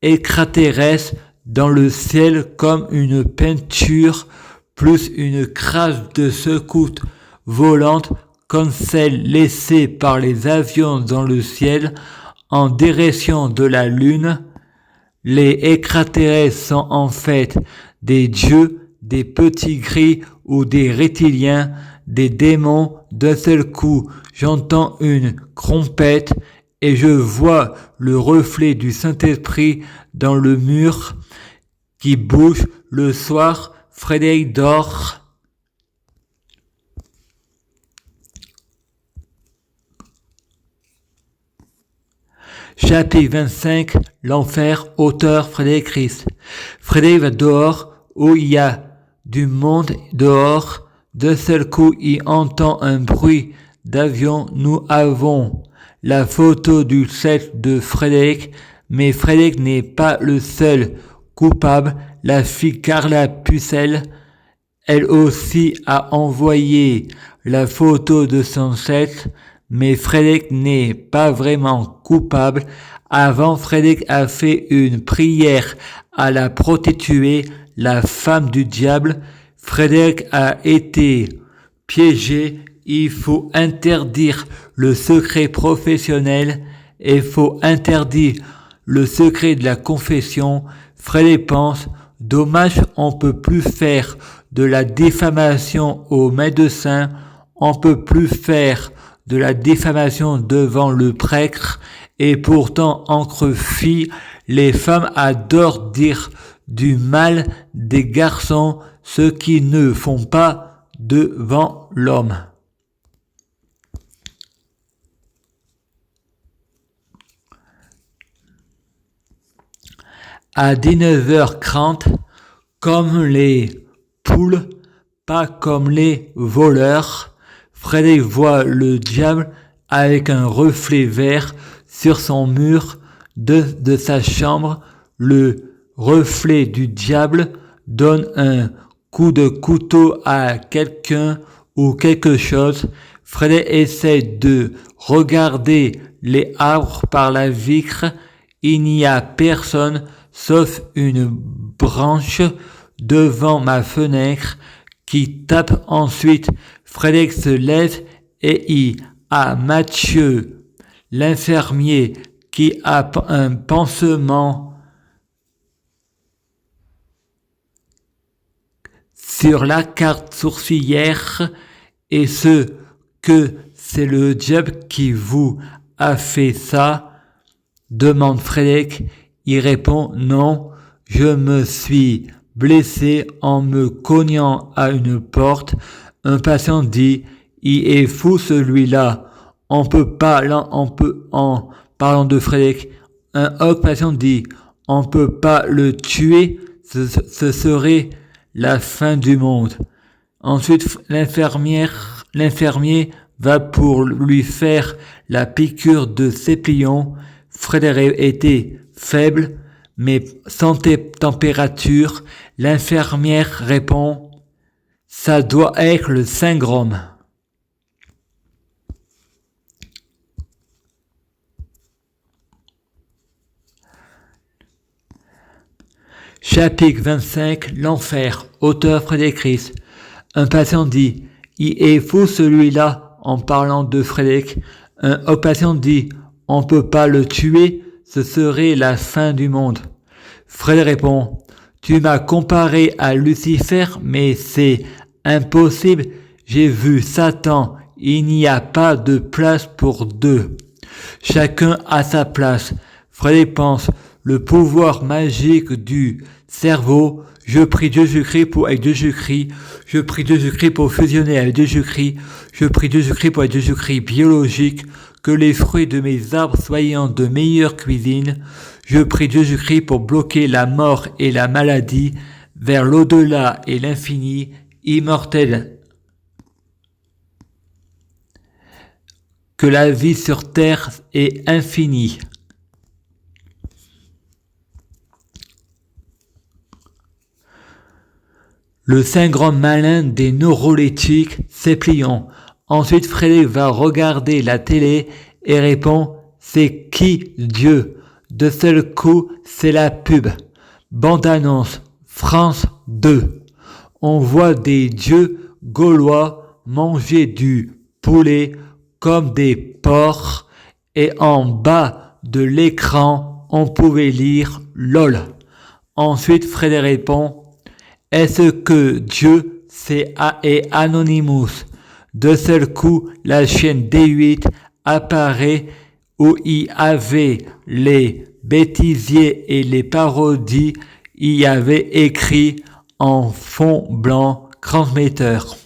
Speaker 1: extraterrestre dans le ciel comme une peinture plus une crasse de secousses volantes comme celle laissée par les avions dans le ciel en direction de la Lune. Les extraterrestres sont en fait des dieux, des petits gris ou des reptiliens, des démons. D'un seul coup, j'entends une trompette et je vois le reflet du Saint-Esprit dans le mur qui bouge. Le soir, Frédéric dort. Chapitre 25, l'enfer, auteur Frédéric Christ. Frédéric va dehors, où il y a du monde dehors. D'un seul coup, il entend un bruit d'avion. Nous avons la photo du set de Frédéric, mais Frédéric n'est pas le seul coupable. La fille Carla Pucelle, elle aussi a envoyé la photo de son set, mais Frédéric n'est pas vraiment coupable. Avant, Frédéric a fait une prière à la prostituée, la femme du diable. Frédéric a été piégé. Il faut interdire le secret professionnel et il faut interdire le secret de la confession. Frédéric pense, dommage, on peut plus faire de la diffamation aux médecins, on peut plus faire de la diffamation devant le prêtre, et pourtant, entre filles, les femmes adorent dire du mal des garçons, ce qu'ils ne font pas devant l'homme. À 19h30, comme les poules, pas comme les voleurs, Frédéric voit le diable avec un reflet vert sur son mur de sa chambre. Le reflet du diable donne un coup de couteau à quelqu'un ou quelque chose. Frédéric essaie de regarder les arbres par la vitre. Il n'y a personne sauf une branche devant ma fenêtre qui tape. Ensuite, Frédéric se lève et il a Mathieu, l'infirmier, qui a un pansement sur la carte sourcilière. Et que c'est le diable qui vous a fait ça? Demande Frédéric. Il répond non, je me suis blessé en me cognant à une porte. Un patient dit, il est fou celui-là. En parlant de Frédéric, un autre patient dit, on peut pas le tuer, ce serait la fin du monde. Ensuite, l'infirmier va pour lui faire la piqûre de séplion. Frédéric était faible, mais sans température. L'infirmière répond, ça doit être le syndrome. Chapitre 25, l'enfer, auteur Frédéric Christ. Un patient dit, il est fou celui-là, en parlant de Frédéric. Un autre patient dit, on peut pas le tuer, ce serait la fin du monde. Frédéric répond, tu m'as comparé à Lucifer, mais c'est impossible, j'ai vu Satan, il n'y a pas de place pour deux. Chacun a sa place. Frédéric pense, le pouvoir magique du cerveau, je prie Jésus-Christ pour être Jésus-Christ, je prie Jésus-Christ pour fusionner avec Jésus-Christ, je prie Jésus-Christ pour être Jésus-Christ biologique, que les fruits de mes arbres soient de meilleure cuisine. Je prie Jésus-Christ pour bloquer la mort et la maladie vers l'au-delà et l'infini, immortel. Que la vie sur terre est infinie. Le saint grand malin des neuroleptiques, c'est pliant. Ensuite, Frédéric va regarder la télé et répond « C'est qui Dieu ?» De seul coup, c'est la pub. Bande-annonce, France 2. On voit des dieux gaulois manger du poulet comme des porcs et en bas de l'écran, on pouvait lire « LOL ». Ensuite, Frédéric répond « Est-ce que Dieu est Anonymous ?» De seul coup, la chaîne D8 apparaît où il y avait les bêtisiers et les parodies. Il y avait écrit en fond blanc transmetteur.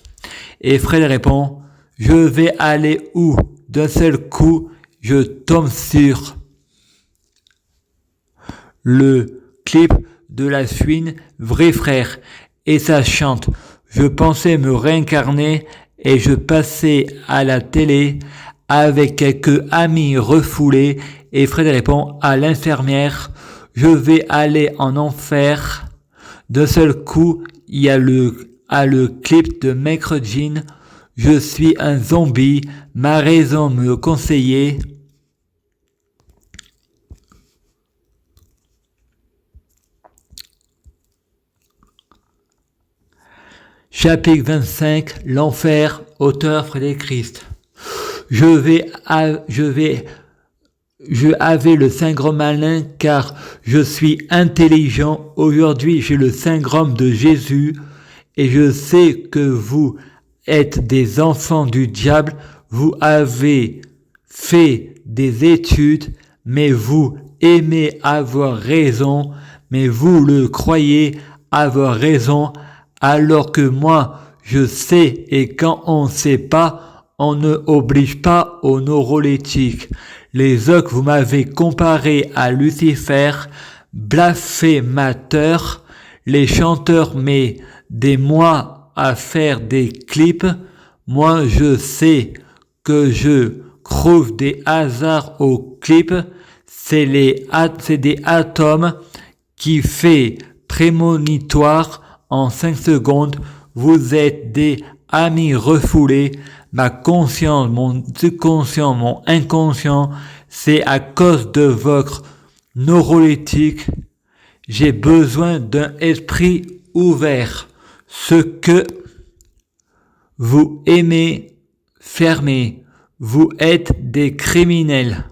Speaker 1: Et Fred répond « Je vais aller où ?» D'un seul coup, je tombe sur le clip de la suine Vrai Frère et ça chante. Je pensais me réincarner et je passais à la télé avec quelques amis refoulés et Fred répond à l'infirmière « Je vais aller en enfer ». D'un seul coup, il y a le clip de Maître Jean « Je suis un zombie, ma raison me conseillait ». Chapitre 25, l'enfer, auteur Frédéric Christ. Je avais le syndrome malin car je suis intelligent. Aujourd'hui, j'ai le syndrome de Jésus et je sais que vous êtes des enfants du diable. Vous avez fait des études, mais vous aimez avoir raison, mais vous le croyez avoir raison, alors que moi, je sais et quand on ne sait pas, on ne oblige pas aux neuroleptiques. Les autres, vous m'avez comparé à Lucifer, blasphémateur, les chanteurs met des mois à faire des clips. Moi, je sais que je trouve des hasards aux clips. C'est des atomes qui fait prémonitoire en 5 secondes. Vous êtes des amis refoulés. Ma conscience, mon subconscient, mon inconscient, c'est à cause de votre neuroleptique. J'ai besoin d'un esprit ouvert. Ce que vous aimez fermer. Vous êtes des criminels.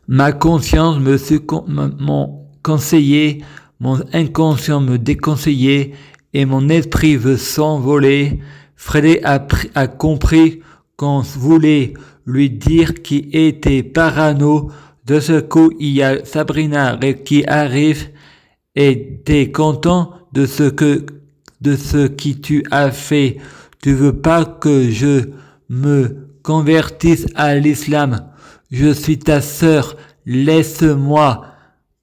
Speaker 1: Ma conscience m'ont conseillé, mon inconscient me déconseillait et mon esprit veut s'envoler. Frédéric a compris qu'on voulait lui dire qu'il était parano. De ce coup, il y a Sabrina qui arrive et t'es content de ce qui tu as fait. Tu veux pas que je me convertisse à l'islam. Je suis ta sœur, laisse-moi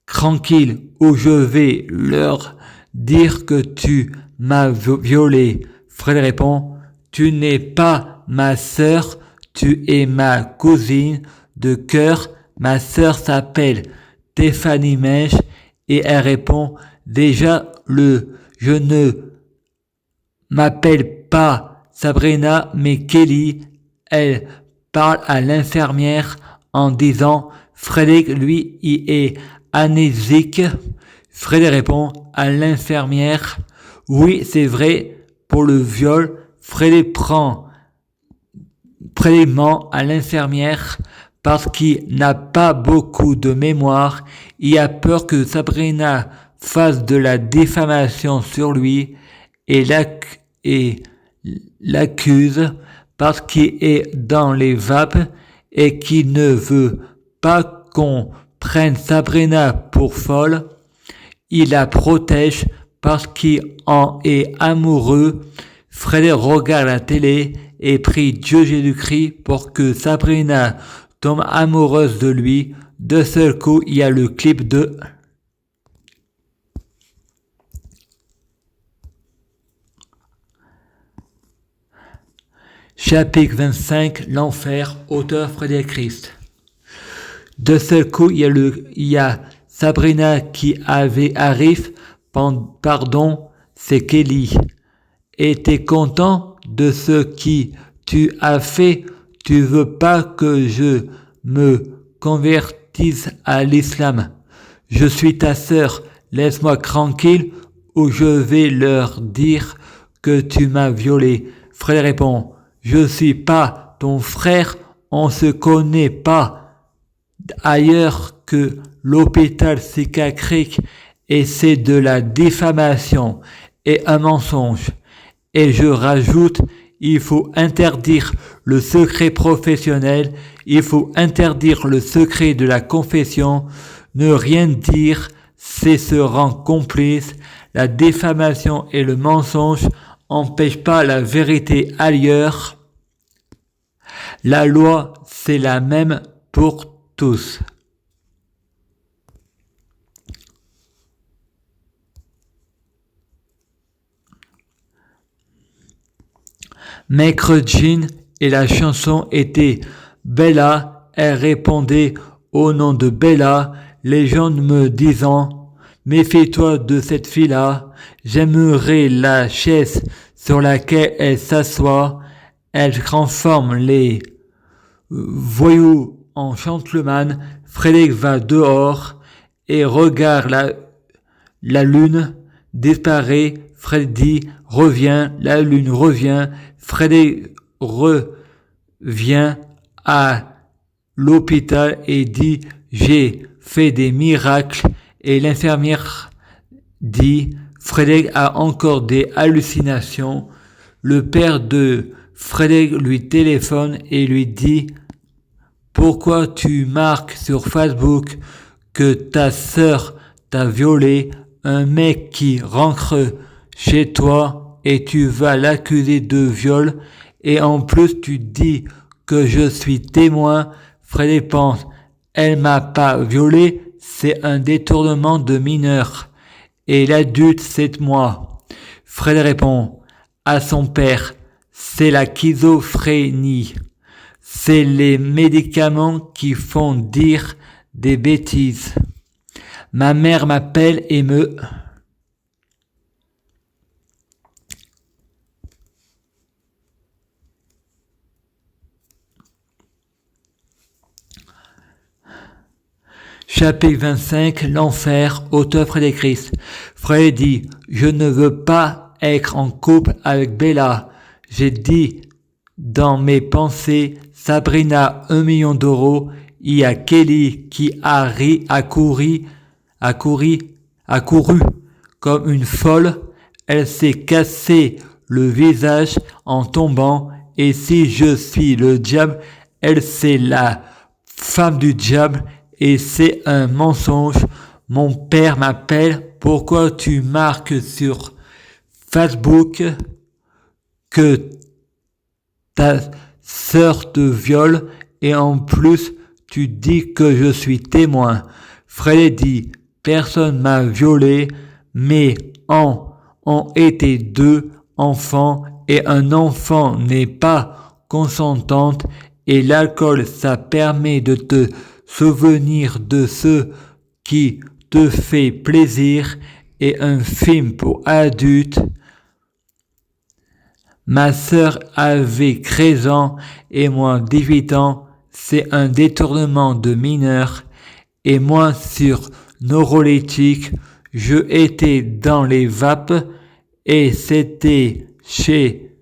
Speaker 1: tranquille ou je vais leur dire que tu m'as violé. Fred répond, tu n'es pas ma sœur, tu es ma cousine de cœur. Ma sœur s'appelle Stéphanie Mèche et elle répond, déjà je ne m'appelle pas Sabrina mais Kelly. Elle parle à l'infirmière en disant Frédéric, lui, il est amnésique. Frédéric répond à l'infirmière oui, c'est vrai, pour le viol. Frédéric ment à l'infirmière parce qu'il n'a pas beaucoup de mémoire. Il a peur que Sabrina fasse de la diffamation sur lui et l'accuse parce qu'il est dans les vapes et qui ne veut pas qu'on prenne Sabrina pour folle. Il la protège parce qu'il en est amoureux. Frédéric regarde la télé et prie Dieu Jésus-Christ pour que Sabrina tombe amoureuse de lui. De seul coup, il y a le clip de Chapitre 25, l'enfer, auteur Frédéric Christ. De seul coup, il y a Sabrina qui arrive, pardon, c'est Kelly. Et t'es content de ce qui tu as fait, tu veux pas que je me convertisse à l'islam. Je suis ta sœur, laisse-moi tranquille ou je vais leur dire que tu m'as violé. Fred répond, je suis pas ton frère, on se connaît pas ailleurs que l'hôpital psychiatrique et c'est de la diffamation et un mensonge. Et je rajoute, il faut interdire le secret professionnel, il faut interdire le secret de la confession, ne rien dire, c'est se rendre complice, la diffamation et le mensonge n'empêchent pas la vérité ailleurs. La loi, c'est la même pour tous. Maître Jean et la chanson était Bella, elle répondait au nom de Bella, les gens me disant méfie-toi de cette fille-là, j'aimerais la chaise sur laquelle elle s'assoit, elle transforme les voyous en gentleman. Frédéric va dehors et regarde la lune disparaît, Freddy revient, la lune revient, Freddy revient à l'hôpital et dit j'ai fait des miracles et l'infirmière dit Frédéric a encore des hallucinations. Le père de Frédéric lui téléphone et lui dit pourquoi tu marques sur Facebook que ta sœur t'a violé, un mec qui rentre chez toi et tu vas l'accuser de viol et en plus tu dis que je suis témoin. Frédéric pense, elle m'a pas violé, c'est un détournement de mineur et l'adulte c'est moi. Frédéric répond à son père, c'est la schizophrénie. C'est les médicaments qui font dire des bêtises. Ma mère m'appelle et me... Chapitre 25, l'enfer, auteur Frédéric Christ. Frédéric dit, je ne veux pas être en couple avec Bella. J'ai dit dans mes pensées, Sabrina 1 million d'euros, il y a Kelly qui a couru comme une folle, elle s'est cassé le visage en tombant et si je suis le diable, elle c'est la femme du diable et c'est un mensonge. Mon père m'appelle, pourquoi tu marques sur Facebook que ta sœur te viole et en plus tu dis que je suis témoin. Fred dit, personne m'a violé, mais ont été 2 enfants et un enfant n'est pas consentante et l'alcool ça permet de te souvenir de ce qui te fait plaisir et un film pour adultes. Ma sœur avait 13 ans et moi 18 ans, c'est un détournement de mineur et moi sur neuroleptique, je étais dans les vapes et c'était chez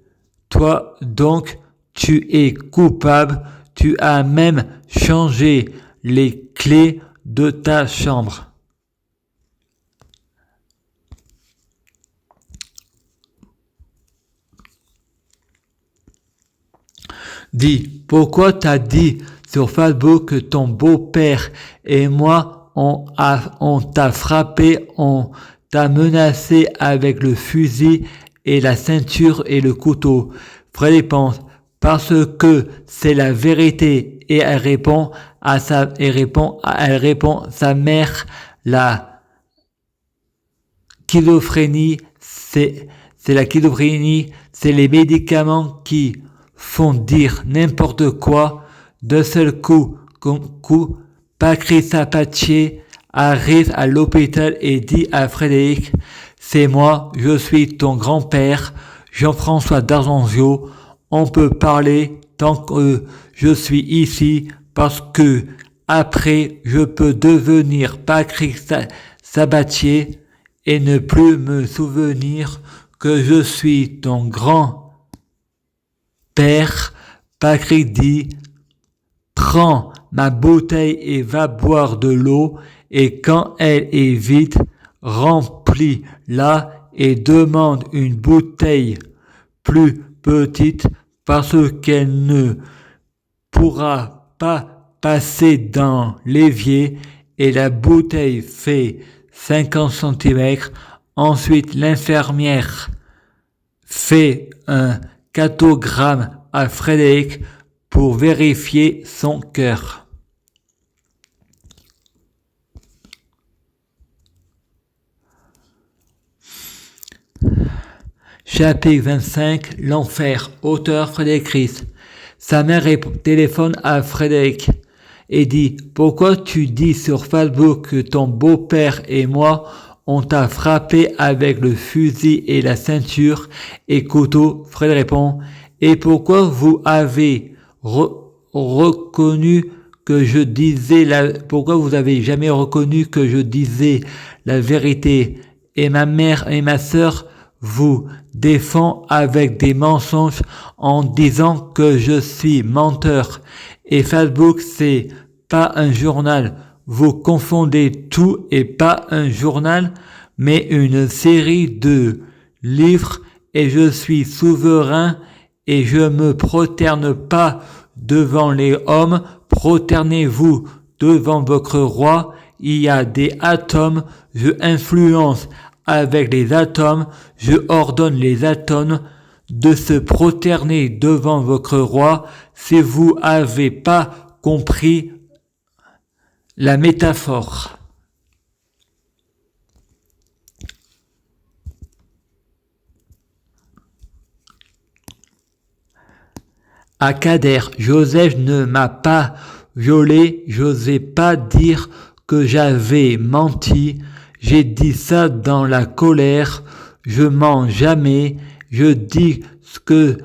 Speaker 1: toi donc tu es coupable, tu as même changé les clés de ta chambre. dit, pourquoi t'as dit sur Facebook que ton beau-père et moi, on t'a frappé, on t'a menacé avec le fusil et la ceinture et le couteau. Fred pense, parce que c'est la vérité. Et elle répond, sa mère, la schizophrénie, c'est la schizophrénie, c'est les médicaments qui font dire n'importe quoi. D'un seul coup, Patricia Pachier arrive à l'hôpital et dit à Frédéric, c'est moi, je suis ton grand-père, Jean-François d'Argenzio, on peut parler tant que je suis ici parce que après je peux devenir Patrick Sabatier et ne plus me souvenir que je suis ton grand-père. Patrick dit, prends ma bouteille et va boire de l'eau et quand elle est vide, remplis-la et demande une bouteille plus petite parce qu'elle ne pourra pas passer dans l'évier et la bouteille fait 50 cm. Ensuite, l'infirmière fait un cardiogramme à Frédéric pour vérifier son cœur. Chapitre 25, l'enfer, auteur Frédéric Ries. Sa mère téléphone à Frédéric et dit, pourquoi tu dis sur Facebook que ton beau-père et moi, on t'a frappé avec le fusil et la ceinture et couteau? Frédéric répond, et pourquoi vous avez reconnu que je disais pourquoi vous avez jamais reconnu que je disais la vérité? Et ma mère et ma sœur vous défend avec des mensonges en disant que je suis menteur. Et Facebook, c'est pas un journal. Vous confondez tout et pas un journal, mais une série de livres et je suis souverain et je me prosterne pas devant les hommes. Prosternez-vous devant votre roi. Il y a des atomes, je influence avec les atomes, je ordonne les atomes de se prosterner devant votre roi. Si vous avez pas compris la métaphore. À Kader, Joseph ne m'a pas violé, j'osais pas dire que j'avais menti, j'ai dit ça dans la colère, je mens jamais, je dis ce que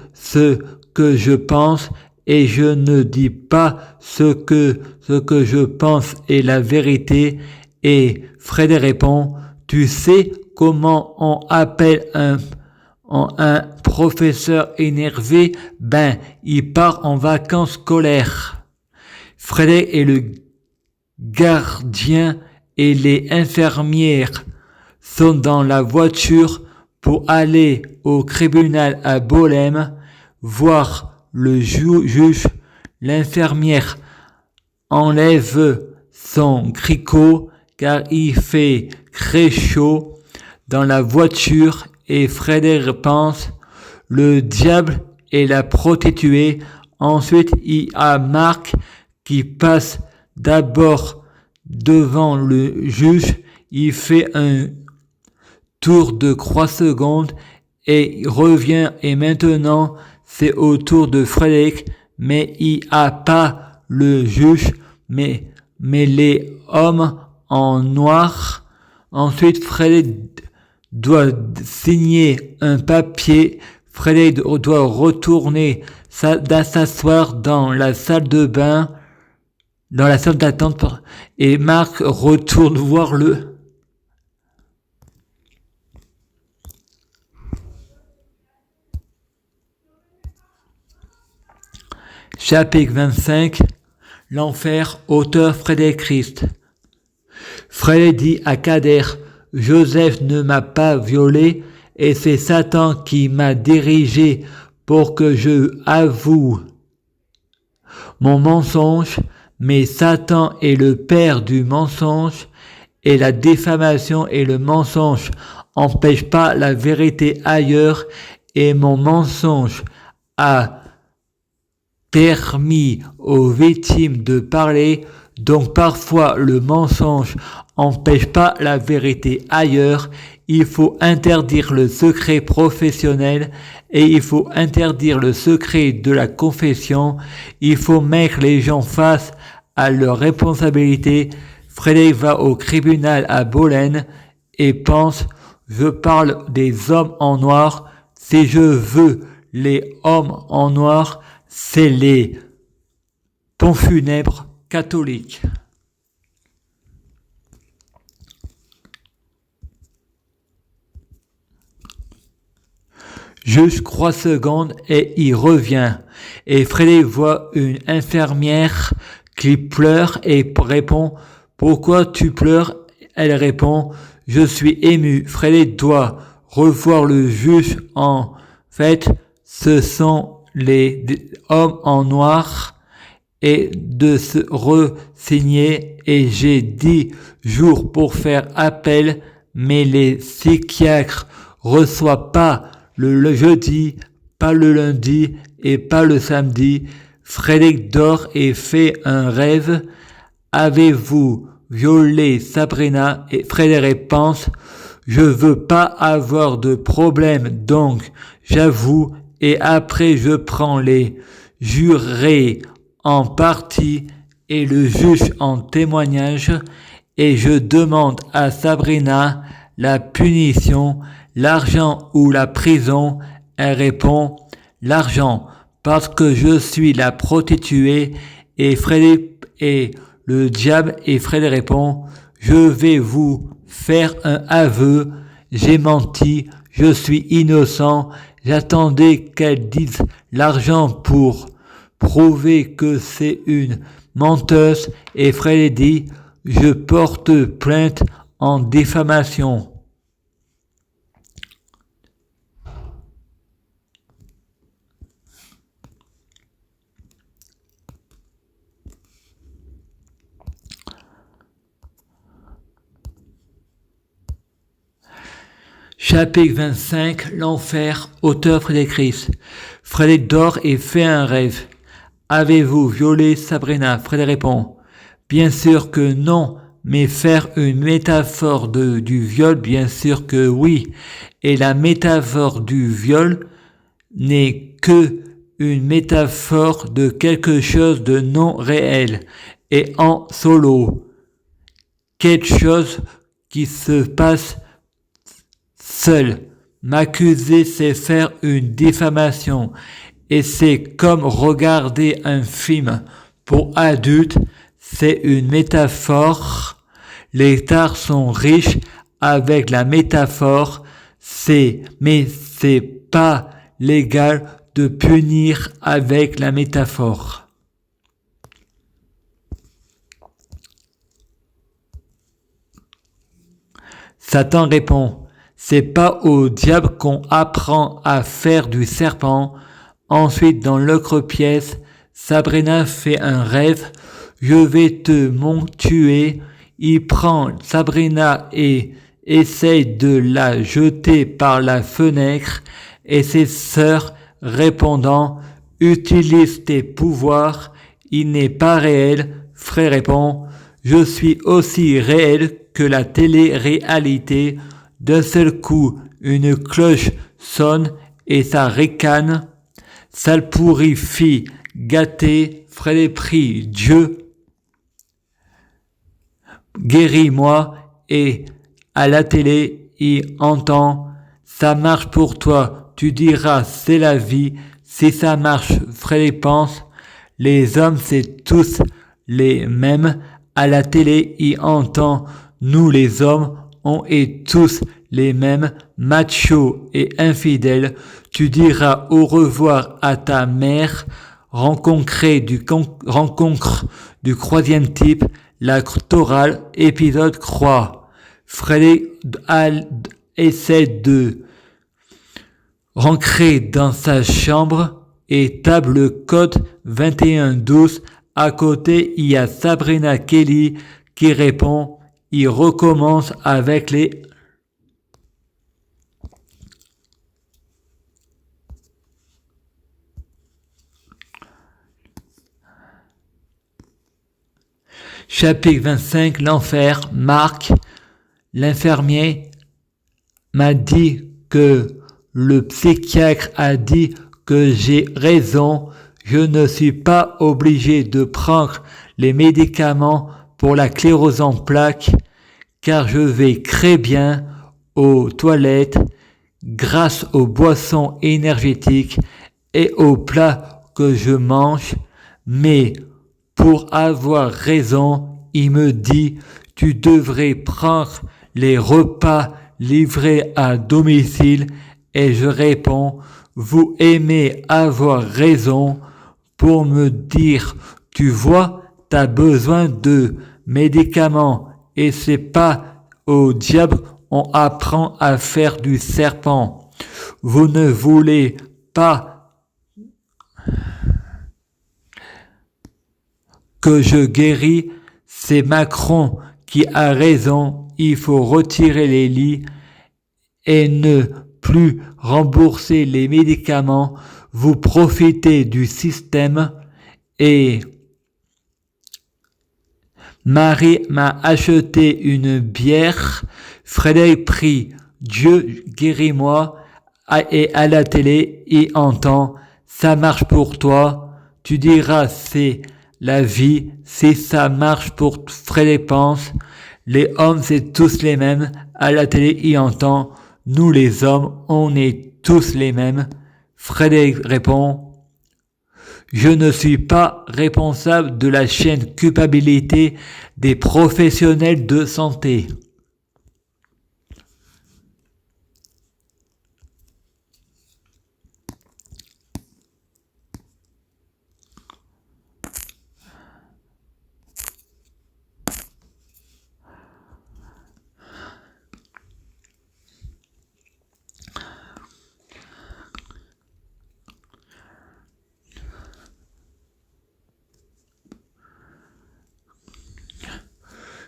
Speaker 1: je pense et je ne dis pas ce que je pense est la vérité. Et Frédéric répond, tu sais comment on appelle un professeur énervé? Ben, il part en vacances scolaires. Frédéric est le gardien et les infirmières sont dans la voiture pour aller au tribunal à Bolem voir le juge. L'infirmière enlève son tricot car il fait très chaud dans la voiture et Frédéric pense, le diable est la prostituée. Ensuite, il y a Marc qui passe d'abord devant le juge, il fait un tour de 3 secondes et il revient et maintenant c'est au tour de Frédéric, mais il n'y a pas le juge, mais les hommes en noir. Ensuite, Frédéric doit signer un papier. Frédéric doit retourner s'asseoir dans la salle de bain, dans la salle d'attente, et Marc retourne voir le chapitre 25, l'enfer, auteur Frédéric Ries. Frédéric dit à Kader, Joseph ne m'a pas violé et c'est Satan qui m'a dirigé pour que je avoue mon mensonge, mais Satan est le père du mensonge, et la diffamation et le mensonge n'empêchent pas la vérité ailleurs, et mon mensonge a permis aux victimes de parler, donc parfois le mensonge n'empêche pas la vérité ailleurs. Il faut interdire le secret professionnel et il faut interdire le secret de la confession. Il faut mettre les gens face à leurs responsabilités. Frédéric va au tribunal à Bolène et pense, je parle des hommes en noir. Si je veux les hommes en noir, c'est les pompes funèbres catholiques. Juste 3 secondes et il revient. Et Frédéric voit une infirmière qui pleure et répond « Pourquoi tu pleures ?» Elle répond « Je suis ému. Frédéric doit revoir le juge. En fait, ce sont les hommes en noir et de se re-signer et j'ai 10 jours pour faire appel, mais les psychiatres reçoivent pas le jeudi, pas le lundi et pas le samedi. Frédéric dort et fait un rêve. Avez-vous violé Sabrina? Et Frédéric pense, je veux pas avoir de problème, donc j'avoue, et après je prends les jurés en partie et le juge en témoignage et je demande à Sabrina la punition, l'argent ou la prison. Elle répond l'argent parce que je suis la prostituée et Frédéric et le diable et Frédéric répond je vais vous faire un aveu, j'ai menti, je suis innocent, j'attendais qu'elle dise l'argent pour prouver que c'est une menteuse et Frédéric dit je porte plainte en diffamation. Chapitre 25, l'enfer, auteur Frédéric Ries. Frédéric dort et fait un rêve. Avez-vous violé Sabrina? Frédéric répond. Bien sûr que non, mais faire une métaphore du viol, bien sûr que oui. Et la métaphore du viol n'est que une métaphore de quelque chose de non réel. Et en solo, quelque chose qui se passe seul. M'accuser, c'est faire une diffamation. Et c'est comme regarder un film pour adultes. C'est une métaphore. Les tares sont riches avec la métaphore. Mais c'est pas légal de punir avec la métaphore. Satan répond. C'est pas au diable qu'on apprend à faire du serpent. Ensuite, dans l'autre pièce, Sabrina fait un rêve. Je vais te tuer. Il prend Sabrina et essaye de la jeter par la fenêtre. Et ses sœurs répondant, utilise tes pouvoirs. Il n'est pas réel. Frère répond, je suis aussi réel que la télé-réalité. D'un seul coup, une cloche sonne et ça ricane. Sale pourri fille gâtée, Frédéric prie Dieu, guéris-moi et à la télé, il entend, ça marche pour toi, tu diras c'est la vie, si ça marche, Frédéric pense, les hommes c'est tous les mêmes, à la télé, il entend, nous les hommes, on est tous les mêmes, machos et infidèles. Tu diras au revoir à ta mère, rencontre du troisième type, la chorale, épisode croix. Frédéric essaie de rentrer dans sa chambre et tape le code 2112. À côté, il y a Sabrina Kelly qui répond. Il recommence avec les... Chapitre 25, l'enfer. Marc, l'infirmier, m'a dit que le psychiatre a dit que j'ai raison. Je ne suis pas obligé de prendre les médicaments pour la sclérose en plaques, car je vais très bien aux toilettes grâce aux boissons énergétiques et aux plats que je mange. Mais pour avoir raison, il me dit, tu devrais prendre les repas livrés à domicile, et je réponds, vous aimez avoir raison pour me dire, tu vois, t'as besoin de médicaments et c'est pas au diable on apprend à faire du serpent. Vous ne voulez pas que je guéris, c'est Macron qui a raison, il faut retirer les lits et ne plus rembourser les médicaments, vous profitez du système. Et Marie m'a acheté une bière, Frédéric prie, Dieu guéris-moi, et à la télé, il entend, ça marche pour toi, tu diras c'est la vie, si ça marche pour Frédéric pense, les hommes c'est tous les mêmes, à la télé il entend, nous les hommes on est tous les mêmes. Frédéric répond, je ne suis pas responsable de la chaîne culpabilité des professionnels de santé.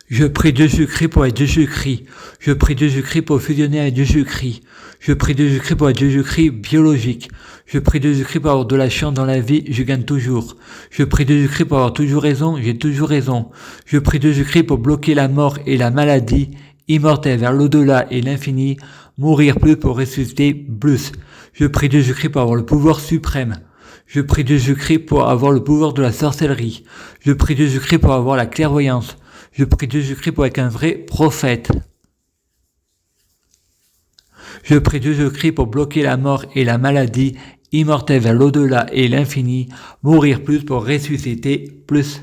Speaker 1: Je prie Jésus-Christ pour être Jésus-Christ. Je prie Jésus-Christ pour fusionner avec Jésus-Christ. Je prie Jésus-Christ pour être Jésus-Christ biologique. Je prie Jésus-Christ pour avoir de la chance dans la vie, je gagne toujours. Je prie Jésus-Christ pour avoir toujours raison, j'ai toujours raison. Je prie Jésus-Christ pour bloquer la mort et la maladie, immortelle vers l'au-delà et l'infini, mourir plus pour ressusciter plus. Je prie Jésus-Christ pour avoir le pouvoir suprême. Je prie Jésus-Christ pour avoir le pouvoir de la sorcellerie. Je prie Jésus-Christ pour avoir la clairvoyance. Je prie Jésus-Christ pour être un vrai prophète. Je prie Jésus-Christ pour bloquer la mort et la maladie, immortelle vers l'au-delà et l'infini, mourir plus pour ressusciter plus.